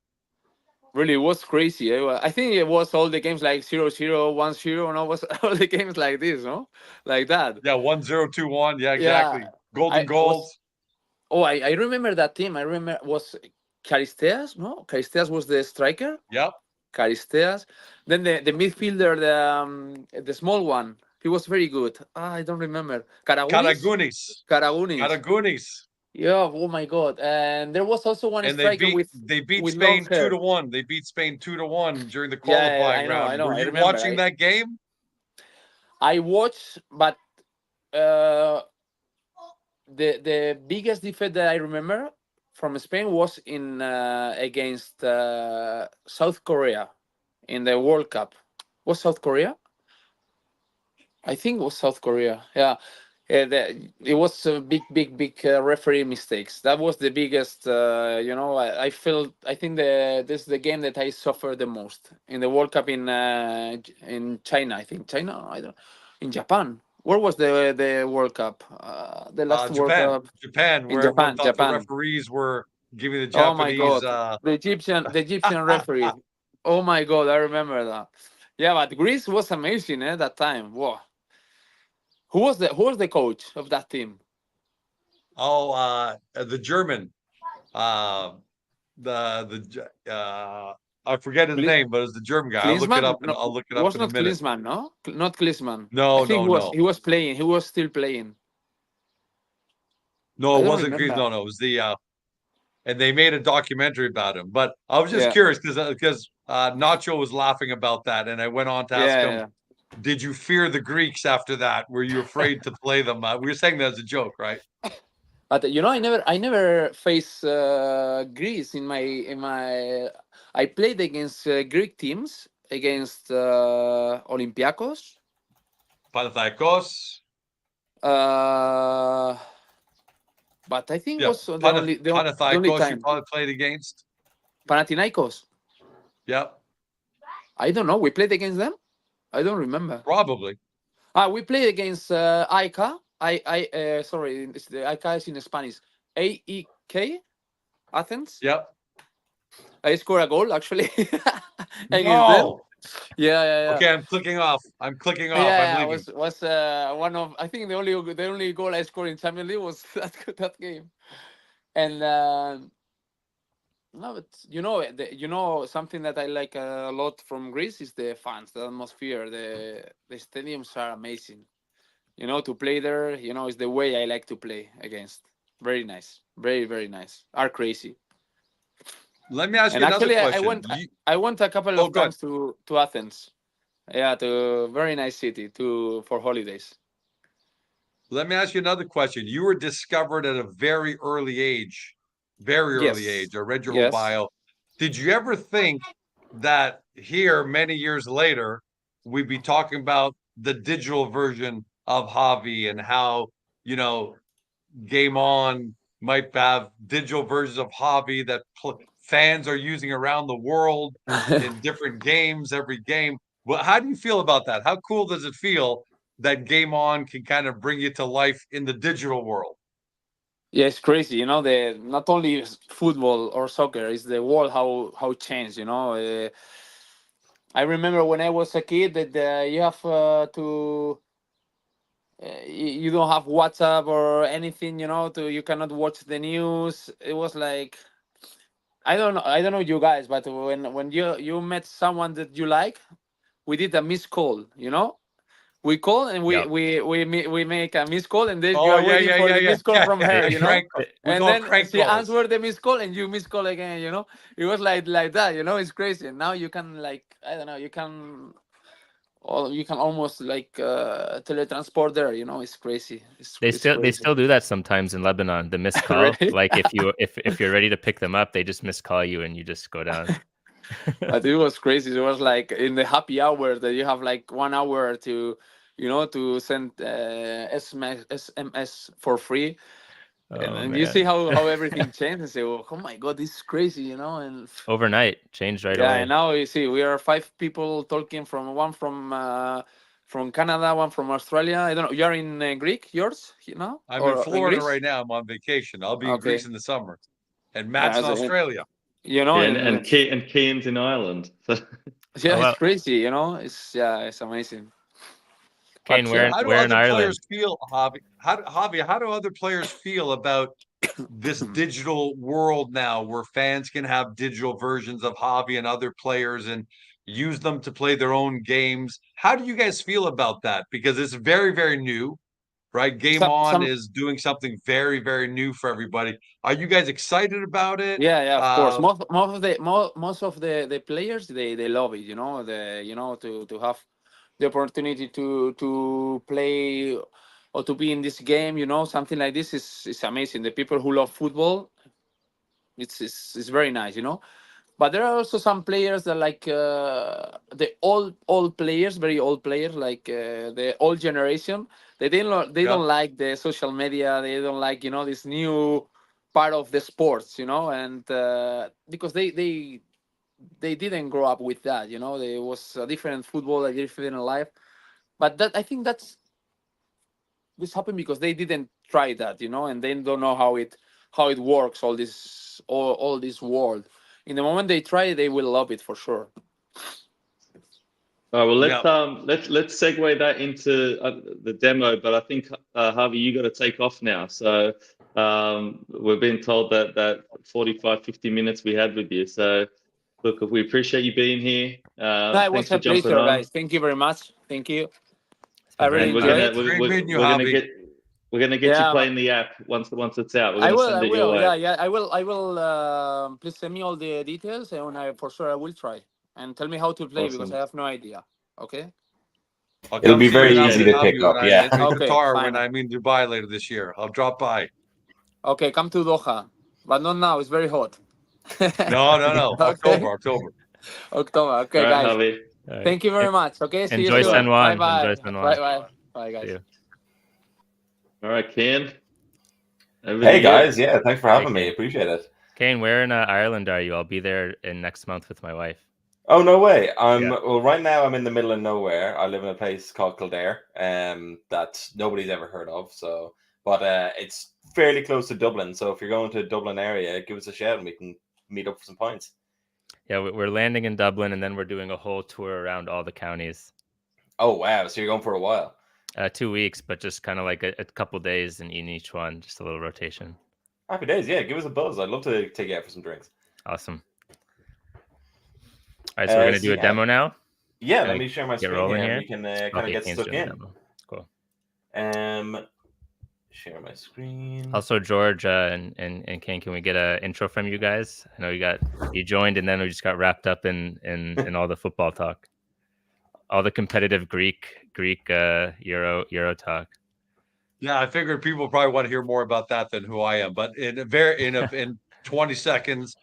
Really, it was crazy. I think it was all the games like 0-0, 1-0, and was all the games like this, no? Like that. Yeah, 1-0, 2-1. Yeah, exactly. Yeah, golden goals. I remember that team. I remember was Caristeas, no? Caristeas was the striker. Yep. Caristeas. Then the midfielder, the small one. He was very good. I don't remember. Karagunis. Karagunis. Yeah. Oh my God. And there was also one And striker with they beat long Spain hair. 2-1. They beat Spain 2-1 during the Yeah, qualifying I know. round. I know. Were I you remember. watching that game? I watched, but uh, the biggest defeat that I remember from Spain was in against South Korea in the World Cup. Was South Korea? I think it was South Korea. Yeah. It was a big referee mistakes. That was the biggest. I felt. I think this is the game that I suffered the most in the World Cup in China. I think China. I don't. In Japan. Where was the World Cup? The last World Japan. Cup Japan, in where everyone Japan. thought the Japan. referees were giving the Oh my Japanese God, the Egyptian referee. Oh my God, I remember that. Yeah, but Greece was amazing that time. Wow. Who was the coach of that team? the German. Uh I forget his Kli- name, but it's the German guy. I'll look it Klinsmann? up and No, I'll look it up was in a not minute. Klinsmann. No, not Klinsmann. I No, think no, no. he was playing. He was still playing. No, I it don't wasn't Greece. remember. No, no, it was and they made a documentary about him. But I was just Yeah, curious because Nacho was laughing about that, and I went on to ask yeah, him, yeah. "Did you fear the Greeks after that? Were you afraid to play them?" We were saying that as a joke, right? But I never faced Greece in my. I played against Greek teams against Olympiacos. Panathinaikos, Uh, but I think yeah, was the only Panathinaikos. You time probably played against. Panathinaikos. Yeah, I don't know. We played against them. I don't remember. probably. We played against ICA. Sorry, the ICA is in Spanish. AEK Athens. Yep. I scored a goal actually against them. No. Yeah. Okay, I'm clicking off. I'm clicking off. I'm Yeah, leaving. was one of, I think the only goal I scored in Champions League was that game. And no, but something that I like a lot from Greece is the fans, the atmosphere. The stadiums are amazing. To play there, is the way I like to play against. Very nice, very nice. Are crazy. Let me ask And you another actually, I question. went I went a couple Oh, of good. times to Athens. Yeah, to a very nice city for holidays. Let me ask you another question. You were discovered at a very early age. Very early Yes, age. I read your whole yes. bio. Did you ever think that here, many years later, we'd be talking about the digital version of Javi and how, you know, GameOn might have digital versions of Javi that fans are using around the world in different games, every game? Well, how do you feel about that? How cool does it feel that GameOn can kind of bring you to life in the digital world? Yeah, it's crazy. The not only is football or soccer, it's the world how it changed. I remember when I was a kid that you have to. You don't have WhatsApp or anything, you cannot watch the news. It was like, I don't know you guys, but when you met someone that you like, we did a missed call. We call and we Yep. we we we make a missed call, and then you Oh are yeah, waiting yeah, for yeah, the yeah, missed call yeah, from yeah, her, yeah. Crank. We and call it then crank she calls. answered the missed call and you missed call again. It was like that. It's crazy. Now you can, like, I don't know, you can almost like teletransport there. It's crazy. They It's still they crazy. still do that sometimes in Lebanon. The missed call, Really. like if you're ready to pick them up, they just miss call you and you just go down. But it was crazy. It was like in the happy hour that you have like 1 hour to send SMS for free. Oh And you see man, how everything changed and say, oh my God, this is crazy, and overnight changed right yeah. And away. now you see we are 5 people talking, one from Canada, one from Australia. I don't know, you're in Greek, yours, I'm in or in Florida Greece? right now. I'm on vacation. I'll be in Okay. Greece in the summer, and Yeah, Matt's in Australia. And and Keane's in Ireland. yeah, Oh it's well, crazy, it's amazing. Kane, But yeah. How do we're in other Ireland. players feel, Javi? How do other players feel about this digital world now, where fans can have digital versions of Javi and other players and use them to play their own games? How do you guys feel about that? Because it's very, very new, right? GameOn is doing something very, very new for everybody. Are you guys excited about it? Yeah, of course. Most of the players they love it. To have the opportunity to play or to be in this game. Something like this is amazing. The people who love football, it's very nice. But there are also some players that like the old players, very old players, like the old generation. They don't like the social media. They don't like this new part of the sports. And because they didn't grow up with that. There was a different football, a different life. But I think this happened because they didn't try that. And they don't know how it works. All this world. In the moment they try, they will love it for sure. All right, well, let's segue that into the demo. But I think Harvey, you got to take off now. So we've been told that 45, 50 minutes we had with you. So look, we appreciate you being here. It was a pleasure, guys. Thank you very much. Thank you. I really enjoyed it. We're gonna get you playing the app once it's out. We're gonna send it your way. Yeah. I will. Please send me all the details, and for sure I will try. And tell me how to play because I have no idea. Okay. It'll be very easy to pick up. In Qatar when I'm in Dubai later this year. I'll drop by. Okay, come to Doha, but not now. It's very hot. No. Okay. October. Okay, right, guys. Harvey. Thank you very much. Okay. See Enjoy you soon. San Juan. Bye. Enjoy San Juan. Bye, guys. All right, Ken. Hey guys, thanks for having me. Appreciate it. Kane, where in Ireland are you? I'll be there in next month with my wife. Oh no way! Well, right now I'm in the middle of nowhere. I live in a place called Kildare, that nobody's ever heard of. So, but it's fairly close to Dublin. So if you're going to the Dublin area, give us a shout and we can meet up for some pints. Yeah, we're landing in Dublin and then we're doing a whole tour around all the counties. Oh wow! So you're going for a while. 2 weeks, but just kind of like a couple days in each one, just a little rotation. Happy days, yeah. Give us a buzz. I'd love to take you out for some drinks. Awesome. All right, so we're gonna do a demo now. Yeah, let me share my screen here. Here. We can kind of get stuck in. Cool. Share my screen. Also, George and Kane, can we get an intro from you guys? I know you joined, and then we just got wrapped up in all the football talk, all the competitive Greek Euro talk. Yeah, I figured people probably want to hear more about that than who I am. But in 20 seconds,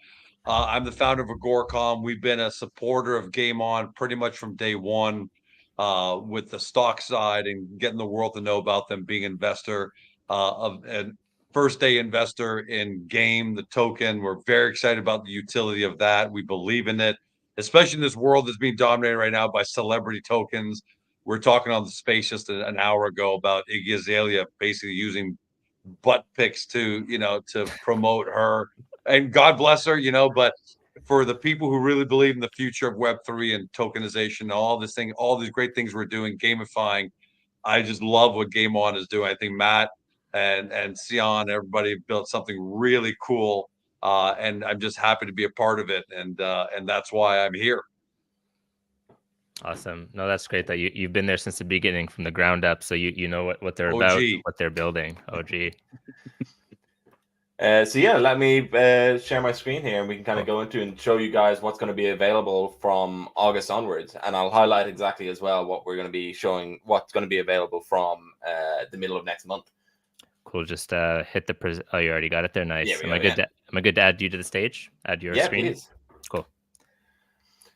I'm the founder of Agoracom. We've been a supporter of GameOn pretty much from day one, with the stock side and getting the world to know about them, being investor and first day investor in Game, the token. We're very excited about the utility of that. We believe in it, especially in this world that's being dominated right now by celebrity tokens. We're talking on the space just an hour ago about Iggy Azalea basically using butt pics to promote her, and God bless her, but for the people who really believe in the future of Web3 and tokenization, all these great things we're doing, gamifying, I just love what GameOn is doing. I think Matt and Sion, everybody built something really cool, and I'm just happy to be a part of it, and that's why I'm here. Awesome. No, that's great that you've been there since the beginning, from the ground up, so you know what they're about, what they're building. OG. So yeah, let me share my screen here, and we can kind of go into and show you guys what's going to be available from August onwards, and I'll highlight exactly as well what we're going to be showing, what's going to be available from the middle of next month. Cool. Just hit the oh, you already got it there. Nice. Yeah, am I good to add you to the stage? Add your screen? Please. Cool.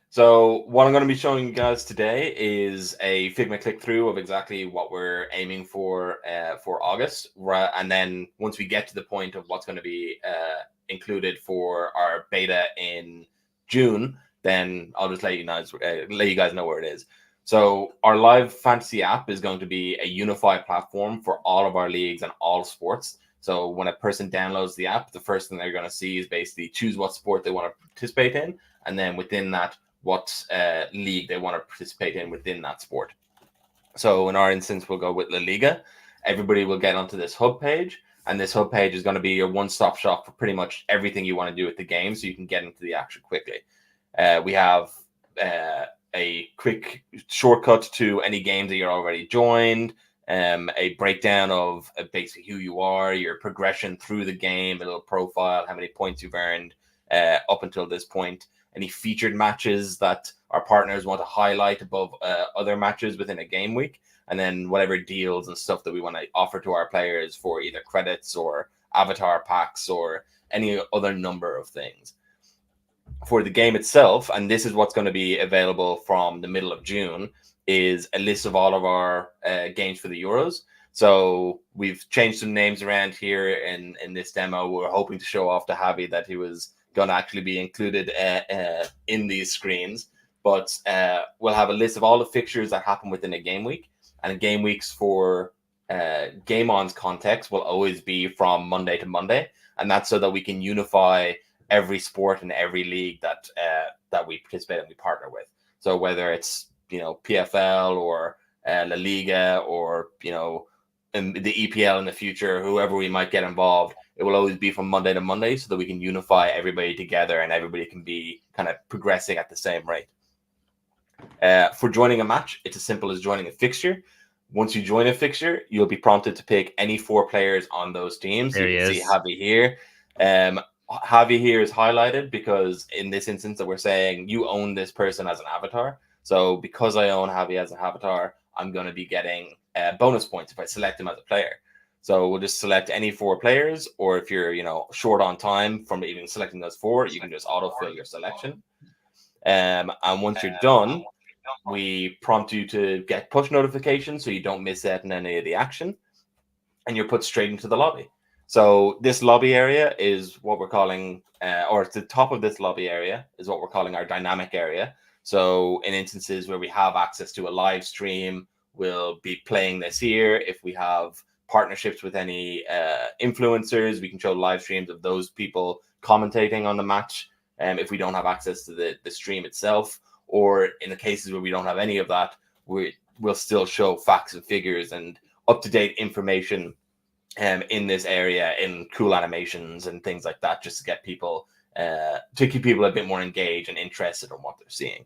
So what I'm going to be showing you guys today is a Figma click-through of exactly what we're aiming for August. And then once we get to the point of what's going to be included for our beta in June, then I'll just let you guys know where it is. So our live fantasy app is going to be a unified platform for all of our leagues and all sports. So when a person downloads the app, the first thing they're going to see is basically choose what sport they want to participate in, and then within that, what league they want to participate in within that sport. So in our instance, we'll go with La Liga. Everybody will get onto this hub page, and this hub page is going to be your one-stop shop for pretty much everything you want to do with the game, so you can get into the action quickly. We have a quick shortcut to any games that you're already joined, a breakdown of basically who you are, your progression through the game, a little profile, how many points you've earned up until this point, any featured matches that our partners want to highlight above other matches within a game week, and then whatever deals and stuff that we want to offer to our players for either credits or avatar packs or any other number of things. For the game itself, and this is what's going to be available from the middle of June, is a list of all of our games for the Euros. So we've changed some names around here in this demo. We're hoping to show off to Javi that he was going to actually be included in these screens. But we'll have a list of all the fixtures that happen within a game week. And game weeks for GameOn's context will always be from Monday to Monday. And that's so that we can unify every sport and every league that we participate and we partner with. So whether it's, you know, PFL or La Liga or, you know, in the EPL in the future, whoever we might get involved, it will always be from Monday to Monday so that we can unify everybody together and everybody can be kind of progressing at the same rate. For joining a match, it's as simple as joining a fixture. Once you join a fixture, you'll be prompted to pick any 4 players on those teams. So you can see Javi here. Javi here is highlighted because in this instance that we're saying you own this person as an avatar. So because I own Javi as an avatar, I'm going to be getting bonus points if I select him as a player. So we'll just select any 4 players, or if you're, you know, short on time from even selecting those 4, you can just autofill your selection. And once you're done, we prompt you to get push notifications so you don't miss out on any of the action, and you're put straight into the lobby. So this lobby area is what we're calling, or at the top of this lobby area is what we're calling our dynamic area. So in instances where we have access to a live stream, we'll be playing this here. If we have partnerships with any influencers, we can show live streams of those people commentating on the match. If we don't have access to the stream itself, or in the cases where we don't have any of that, we'll still show facts and figures and up-to-date information in this area, in cool animations and things like that, just to get people, to keep people a bit more engaged and interested in what they're seeing.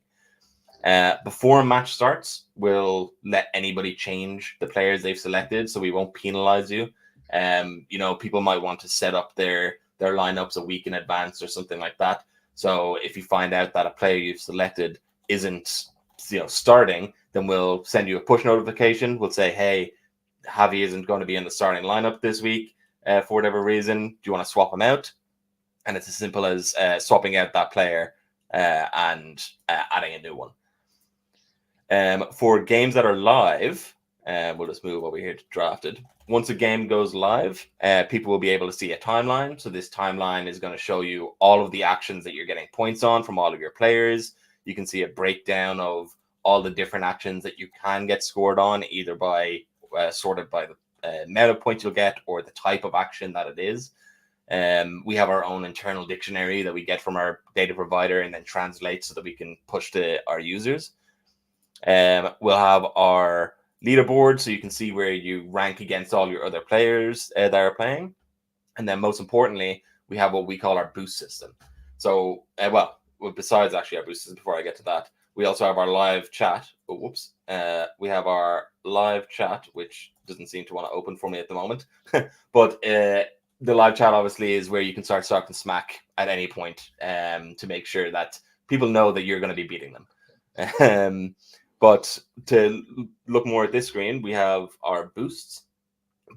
Before a match starts, we'll let anybody change the players they've selected, so we won't penalize you. You know, people might want to set up their lineups a week in advance or something like that. So if you find out that a player you've selected isn't, you know, starting, then we'll send you a push notification. We'll say, hey, Javi isn't going to be in the starting lineup this week for whatever reason. Do you want to swap him out? And it's as simple as swapping out that player and adding a new one. For games that are live, we'll just move over here to drafted. Once a game goes live, people will be able to see a timeline. So this timeline is going to show you all of the actions that you're getting points on from all of your players. You can see a breakdown of all the different actions that you can get scored on, either by sorted by the amount of points you'll get or the type of action that it is. We have our own internal dictionary that we get from our data provider and then translate so that we can push to our users. We'll have our leaderboard so you can see where you rank against all your other players that are playing. And then most importantly, we have what we call our boost system. So, well, besides actually our boost system, before I get to that, we also have our live chat. Oh, whoops. We have our live chat, which doesn't seem to want to open for me at the moment. But the live chat obviously is where you can start talking smack at any point to make sure that people know that you're going to be beating them. But to look more at this screen, we have our boosts.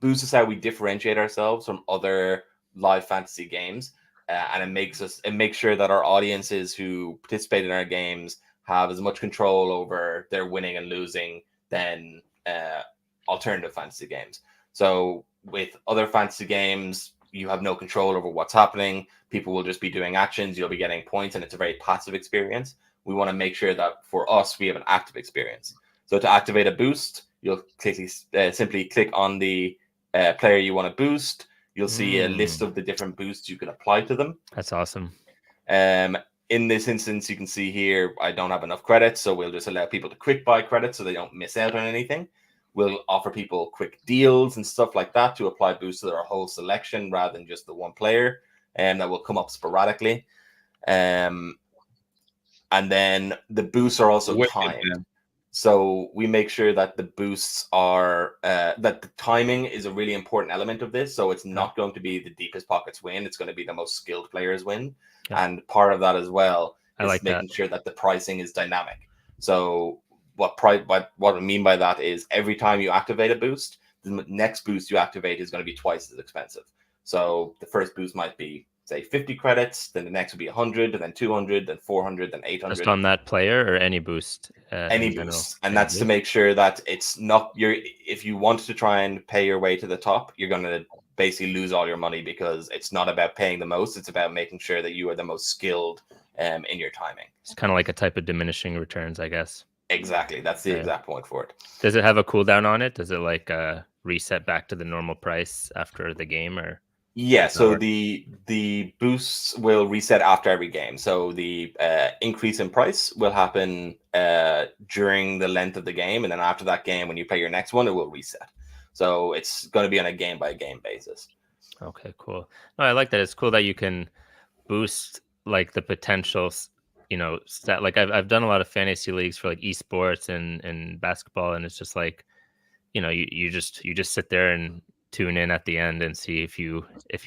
Boost is how we differentiate ourselves from other live fantasy games. And it makes sure that our audiences who participate in our games have as much control over their winning and losing than alternative fantasy games. So with other fantasy games, you have no control over what's happening. People will just be doing actions. You'll be getting points, and it's a very passive experience. We want to make sure that for us, we have an active experience. So to activate a boost, you'll simply click on the player you want to boost. You'll see a list of the different boosts you can apply to them. That's awesome. In this instance, you can see here, I don't have enough credits, so we'll just allow people to quick buy credits so they don't miss out on anything. We'll offer people quick deals and stuff like that to apply boosts to their whole selection rather than just the one player, and that will come up sporadically. And then the boosts are also timed. So we make sure that the boosts are that the timing is a really important element of this. So it's not going to be the deepest pockets win; it's going to be the most skilled players win. Yeah. And part of that as well I is like making that. sure that the pricing is dynamic. So what I mean by that is every time you activate a boost, the next boost you activate is going to be twice as expensive. So the first boost might be, say, 50 credits, then the next would be 100, and then 200, then 400, then 800. Just on that player or any boost? Any in general? boost, and Any that's to boost? make sure that it's not if you want to try and pay your way to the top, you're going to basically lose all your money, because it's not about paying the most, it's about making sure that you are the most skilled in your timing. It's kind of like a type of diminishing returns, I guess. Exactly, that's the Yeah. exact point for it. Does it have a cooldown on it? Does it like reset back to the normal price after the game, or? Yeah, so work? the boosts will reset after every game. So the increase in price will happen during the length of the game, and then after that game, when you play your next one, it will reset. So it's going to be on a game by game basis. Okay, cool. No, I like that. It's cool that you can boost like the potential, stat. Like I've done a lot of fantasy leagues for like esports and basketball, and it's just like, you just sit there and tune in at the end and see if you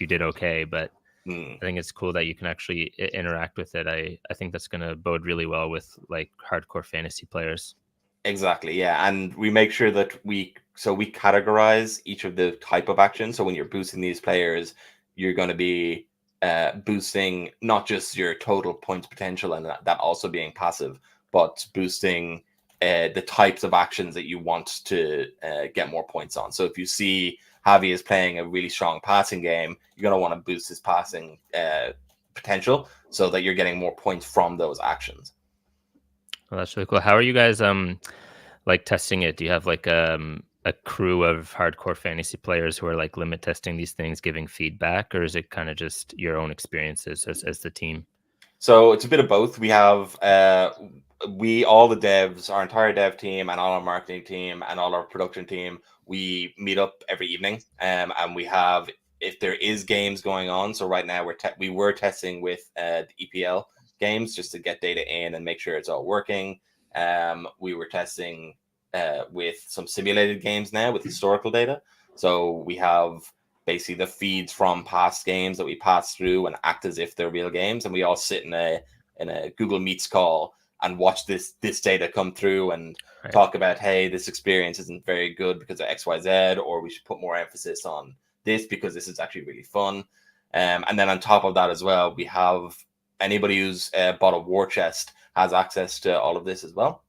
did okay. But I think it's cool that you can actually interact with it. I think that's going to bode really well with like hardcore fantasy players. Exactly, yeah, and we make sure that we categorize each of the type of actions. So when you're boosting these players, you're going to be boosting not just your total points potential and that also being passive, but boosting the types of actions that you want to get more points on. So if you see Javi is playing a really strong passing game, you're going to want to boost his passing potential so that you're getting more points from those actions. Well, that's really cool. How are you guys like testing it? Do you have like a crew of hardcore fantasy players who are like limit testing these things, giving feedback, or is it kind of just your own experiences as the team? So it's a bit of both. We have all the devs, our entire dev team and all our marketing team and all our production team, we meet up every evening, and we have, if there is games going on. So right now we were testing with the EPL games just to get data in and make sure it's all working. We were testing with some simulated games now with historical data. So we have basically the feeds from past games that we pass through and act as if they're real games, and we all sit in a Google Meets call and watch this data come through and talk about, hey, this experience isn't very good because of XYZ, or we should put more emphasis on this because this is actually really fun. And then on top of that as well, we have anybody who's bought a war chest has access to all of this as well.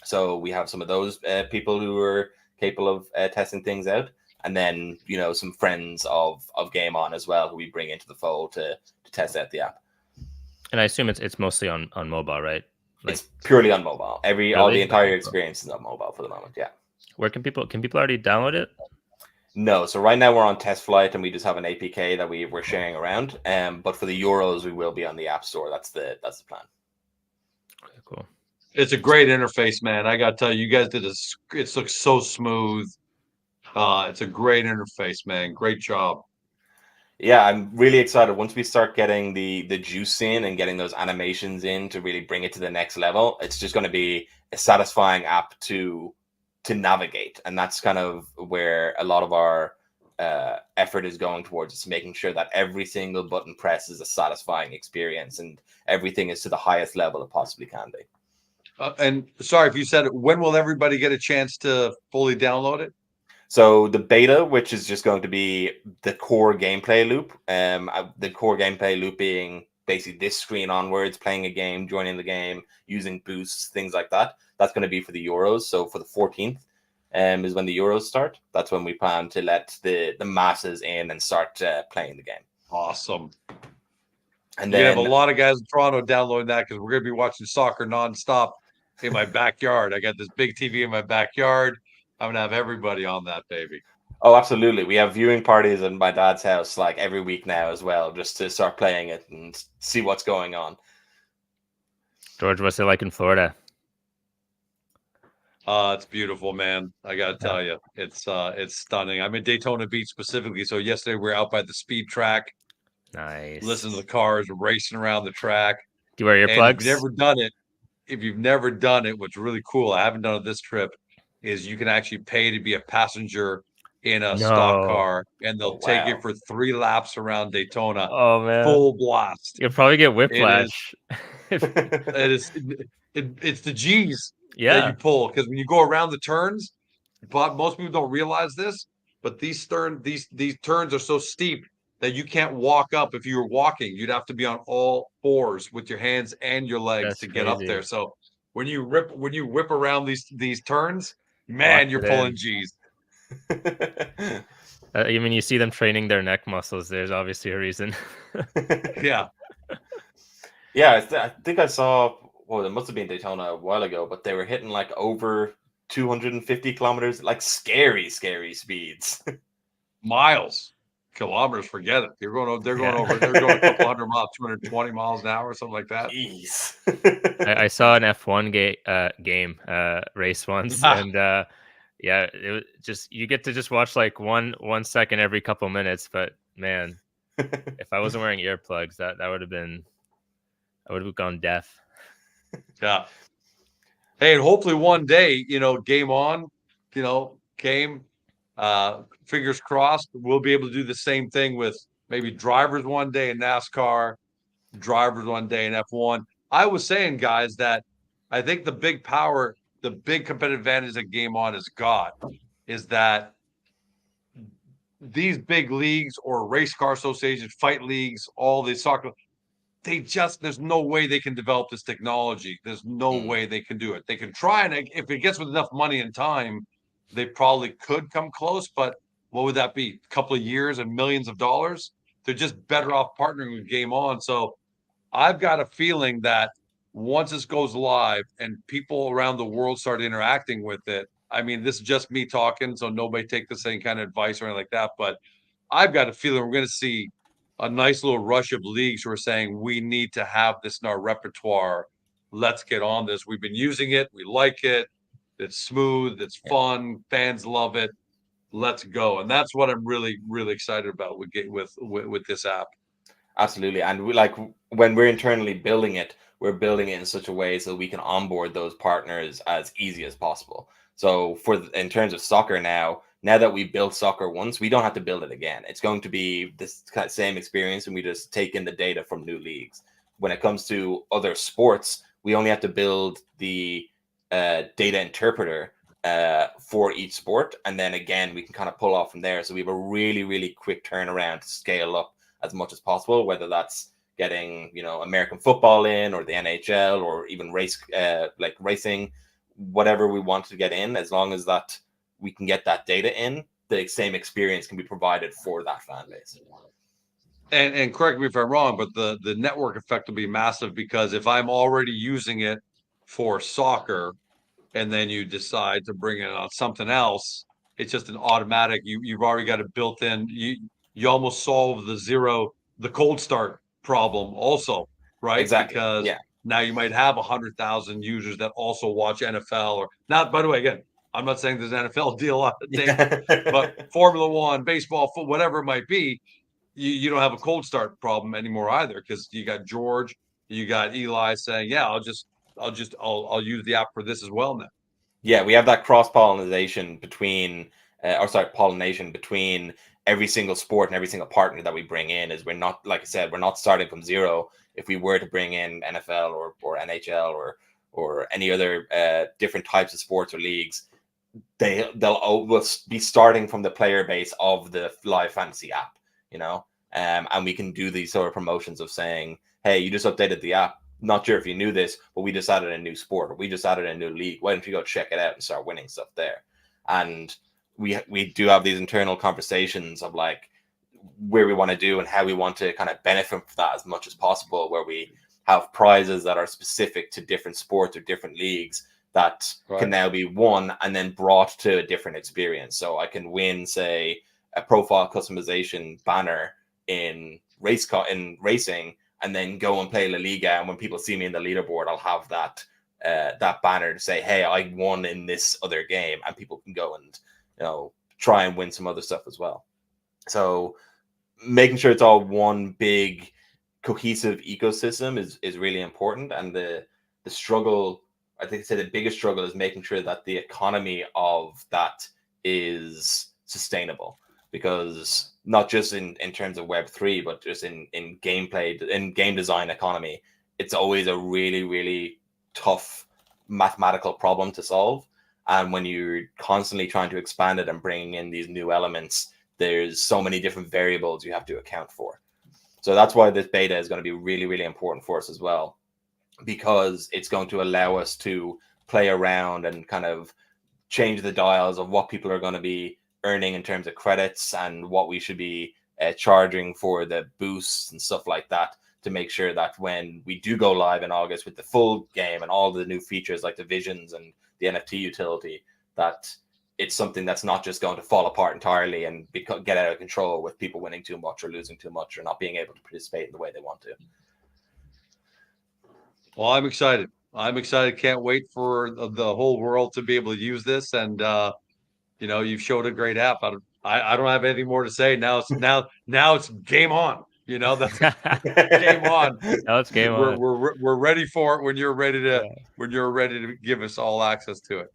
So we have some of those people who are capable of testing things out. And then, some friends of GameOn as well, who we bring into the fold to test out the app. And I assume it's mostly on mobile, right? Like, it's purely on mobile. The entire experience is on mobile for the moment. Yeah. Where can people already download it? No. So right now we're on test flight and we just have an APK that we're sharing around. But for the Euros, we will be on the App Store. That's the plan. Okay, cool. It's a great interface, man. I got to tell you, you guys did it looks so smooth. It's a great interface, man. Great job. Yeah, I'm really excited. Once we start getting the juice in and getting those animations in to really bring it to the next level, it's just going to be a satisfying app to navigate. And that's kind of where a lot of our effort is going towards. It's making sure that every single button press is a satisfying experience and everything is to the highest level it possibly can be. And sorry if you said it, when will everybody get a chance to fully download it? So the beta, which is just going to be the core gameplay loop, the core gameplay loop being basically this screen onwards, playing a game, joining the game, using boosts, things like that. That's going to be for the Euros. So for the 14th is when the Euros start. That's when we plan to let the masses in and start playing the game. Awesome. And then then have a lot of guys in Toronto downloading that because we're going to be watching soccer nonstop in my backyard. I got this big TV in my backyard. I'm going to have everybody on that, baby. Oh, absolutely. We have viewing parties in my dad's house like every week now as well, just to start playing it and see what's going on. George, what's it like in Florida? It's beautiful, man. I got to tell you, it's stunning. I'm in Daytona Beach specifically. So yesterday we were out by the speed track. Nice. Listen to the cars racing around the track. Do you wear earplugs? If you've never done it, if you've never done it, what's really cool, I haven't done it this trip, is you can actually pay to be a passenger in a stock No. car, and they'll take you wow. for 3 laps around Daytona, Oh man, full blast. you'll probably get It is, whiplash. it is, it's the G's that you Yeah, pull, because when you go around the turns, but most people don't realize this, but these turns are so steep that you can't walk up. If you were walking, you'd have to be on all fours with your hands and your legs that's to get up there. crazy. So when you whip around these turns, Lock man, you're it pulling in. G's. I mean, you see them training their neck muscles. There's obviously a reason. Yeah. Yeah, I think I saw. Well, it must have been Daytona a while ago, but they were hitting like over 250 kilometers, like scary speeds. Miles, kilometers, forget it. They're going Yeah. over, they're going a couple hundred miles, 220 miles an hour, something like that. Jeez. I saw an F1 game race once, and yeah, it was just you get to just watch like 1 second every couple minutes. But man, if I wasn't wearing earplugs, that would have been I would have gone deaf. Yeah. Hey, and hopefully one day, game on, game, fingers crossed, we'll be able to do the same thing with maybe drivers one day in NASCAR, drivers one day in F1. I was saying, guys, that I think the big competitive advantage that Game On has got is that these big leagues or race car associations, fight leagues, all these soccer, there's no way they can develop this technology. There's no way they can do it. They can try, and if it gets with enough money and time, they probably could come close. But what would that be? A couple of years and millions of dollars? They're just better off partnering with Game On. So I've got a feeling that once this goes live and people around the world start interacting with it, I mean, this is just me talking, so nobody take the same kind of advice or anything like that. But I've got a feeling we're going to see a nice little rush of leagues who are saying we need to have this in our repertoire. Let's get on this. We've been using it. We like it. It's smooth. It's fun. Fans love it. Let's go. And that's what I'm really, really excited about with this app. Absolutely. And we like when we're internally building it, we're building it in such a way so we can onboard those partners as easy as possible. So in terms of soccer now that we built soccer once, we don't have to build it again. It's going to be this kind of same experience, and we just take in the data from new leagues. When it comes to other sports, we only have to build the data interpreter for each sport, and then again we can kind of pull off from there. So we have a really, really quick turnaround to scale up as much as possible, whether that's getting American football in, or the NHL, or even like racing, whatever we want to get in. As long as that we can get that data in, the same experience can be provided for that fan base. And correct me if I'm wrong, but the network effect will be massive, because if I'm already using it for soccer and then you decide to bring it on something else, it's just an automatic. You've already got it built in. You almost solve the cold start problem also, right? Exactly. Because Yeah. now you might have 100,000 users that also watch NFL, or not. By the way, again, I'm not saying there's an NFL deal on the table, but Formula One, baseball, football, whatever it might be, you don't have a cold start problem anymore either, because you got George, you got Eli saying, yeah, I'll use the app for this as well now. Yeah, we have that cross-pollination between, pollination between every single sport and every single partner that we bring in. Is we're not, like I said, we're not starting from zero. If we were to bring in NFL or NHL or any other different types of sports or leagues, they'll be starting from the player base of the live fantasy app, and we can do these sort of promotions of saying, hey, you just updated the app. Not sure if you knew this, but we just added a new sport, or we just added a new league. Why don't you go check it out and start winning stuff there? And we do have these internal conversations of like where we want to do and how we want to kind of benefit from that as much as possible, where we have prizes that are specific to different sports or different leagues that can now be won and then brought to a different experience. So I can win, say, a profile customization banner in racing, and then go and play La Liga. And when people see me in the leaderboard, I'll have that banner to say, hey, I won in this other game, and people can go and try and win some other stuff as well. So making sure it's all one big cohesive ecosystem is really important. And the struggle, I think the biggest struggle is making sure that the economy of that is sustainable, because not just in terms of Web3, but just in gameplay, in game design economy, it's always a really, really tough mathematical problem to solve. And when you're constantly trying to expand it and bringing in these new elements, there's so many different variables you have to account for. So that's why this beta is going to be really, really important for us as well, because it's going to allow us to play around and kind of change the dials of what people are going to be earning in terms of credits and what we should be charging for the boosts and stuff like that, to make sure that when we do go live in August with the full game and all the new features like the visions and the NFT utility, that it's something that's not just going to fall apart entirely and get out of control with people winning too much or losing too much or not being able to participate in the way they want to. Well, I'm excited. I'm excited. Can't wait for the whole world to be able to use this. And you know, you've showed a great app. I don't have anything more to say. Now it's game on. You know, that's game on. Now it's game on. We're ready for it when you're ready to give us all access to it.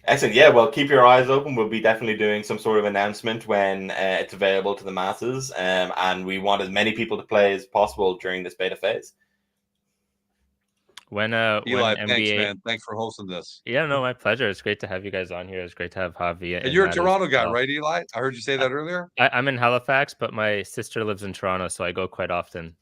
Excellent. Yeah, well, keep your eyes open. We'll be definitely doing some sort of announcement when it's available to the masses, and we want as many people to play as possible during this beta phase. When Eli, thanks, man. Thanks for hosting this. Yeah, no, my pleasure. It's great to have you guys on here. It's great to have Javi. And you're a Toronto guy, right, Eli? I heard you say that earlier. I'm in Halifax, but my sister lives in Toronto, so I go quite often.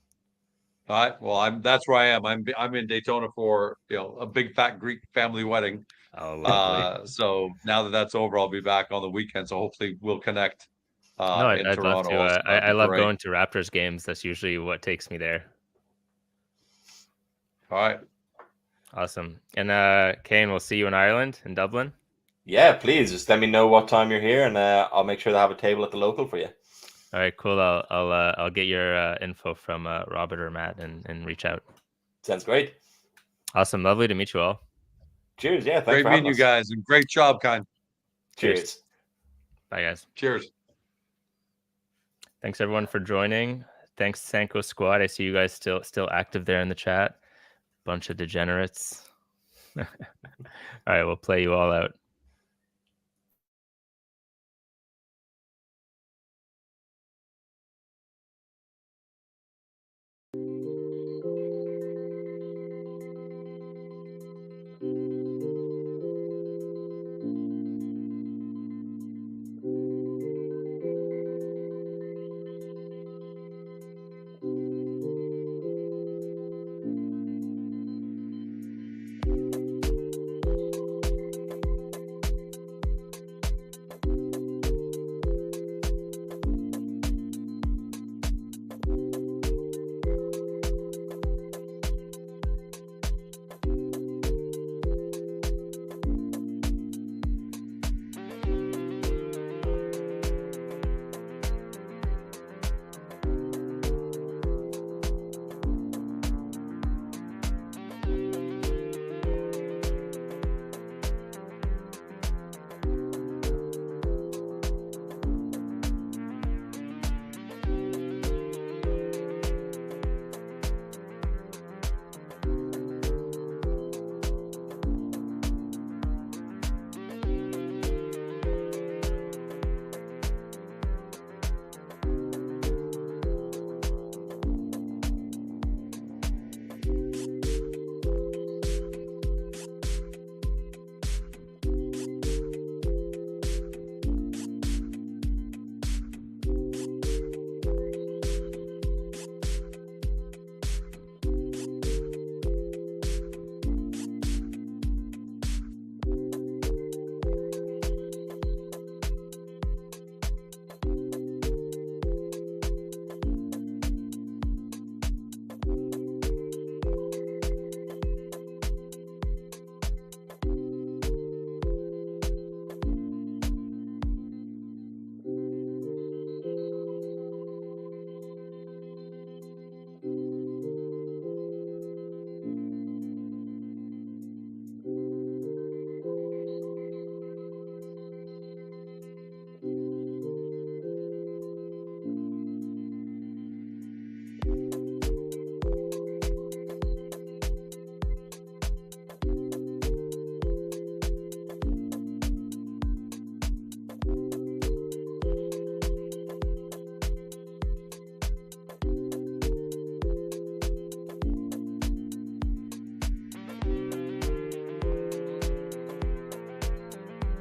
All right. Well, that's where I am. I'm in Daytona for a big fat Greek family wedding. Oh, lovely. So now that that's over, I'll be back on the weekend. So hopefully we'll connect. No, I'd Toronto. love to. I love going to Raptors games. That's usually what takes me there. All right. Awesome. And Kane, we'll see you in Ireland, in Dublin. Yeah, please just let me know what time you're here, and I'll make sure to have a table at the local for you. All right, cool. I'll get your info from Robert or Matt and reach out. Sounds great. Awesome. Lovely to meet you all. Cheers. Yeah, thanks great for meeting you guys, and great job, Kine. Cheers. Bye, guys. Cheers. Thanks everyone for joining. Thanks Sanko Squad. I see you guys still active there in the chat. Bunch of degenerates. All right, we'll play you all out.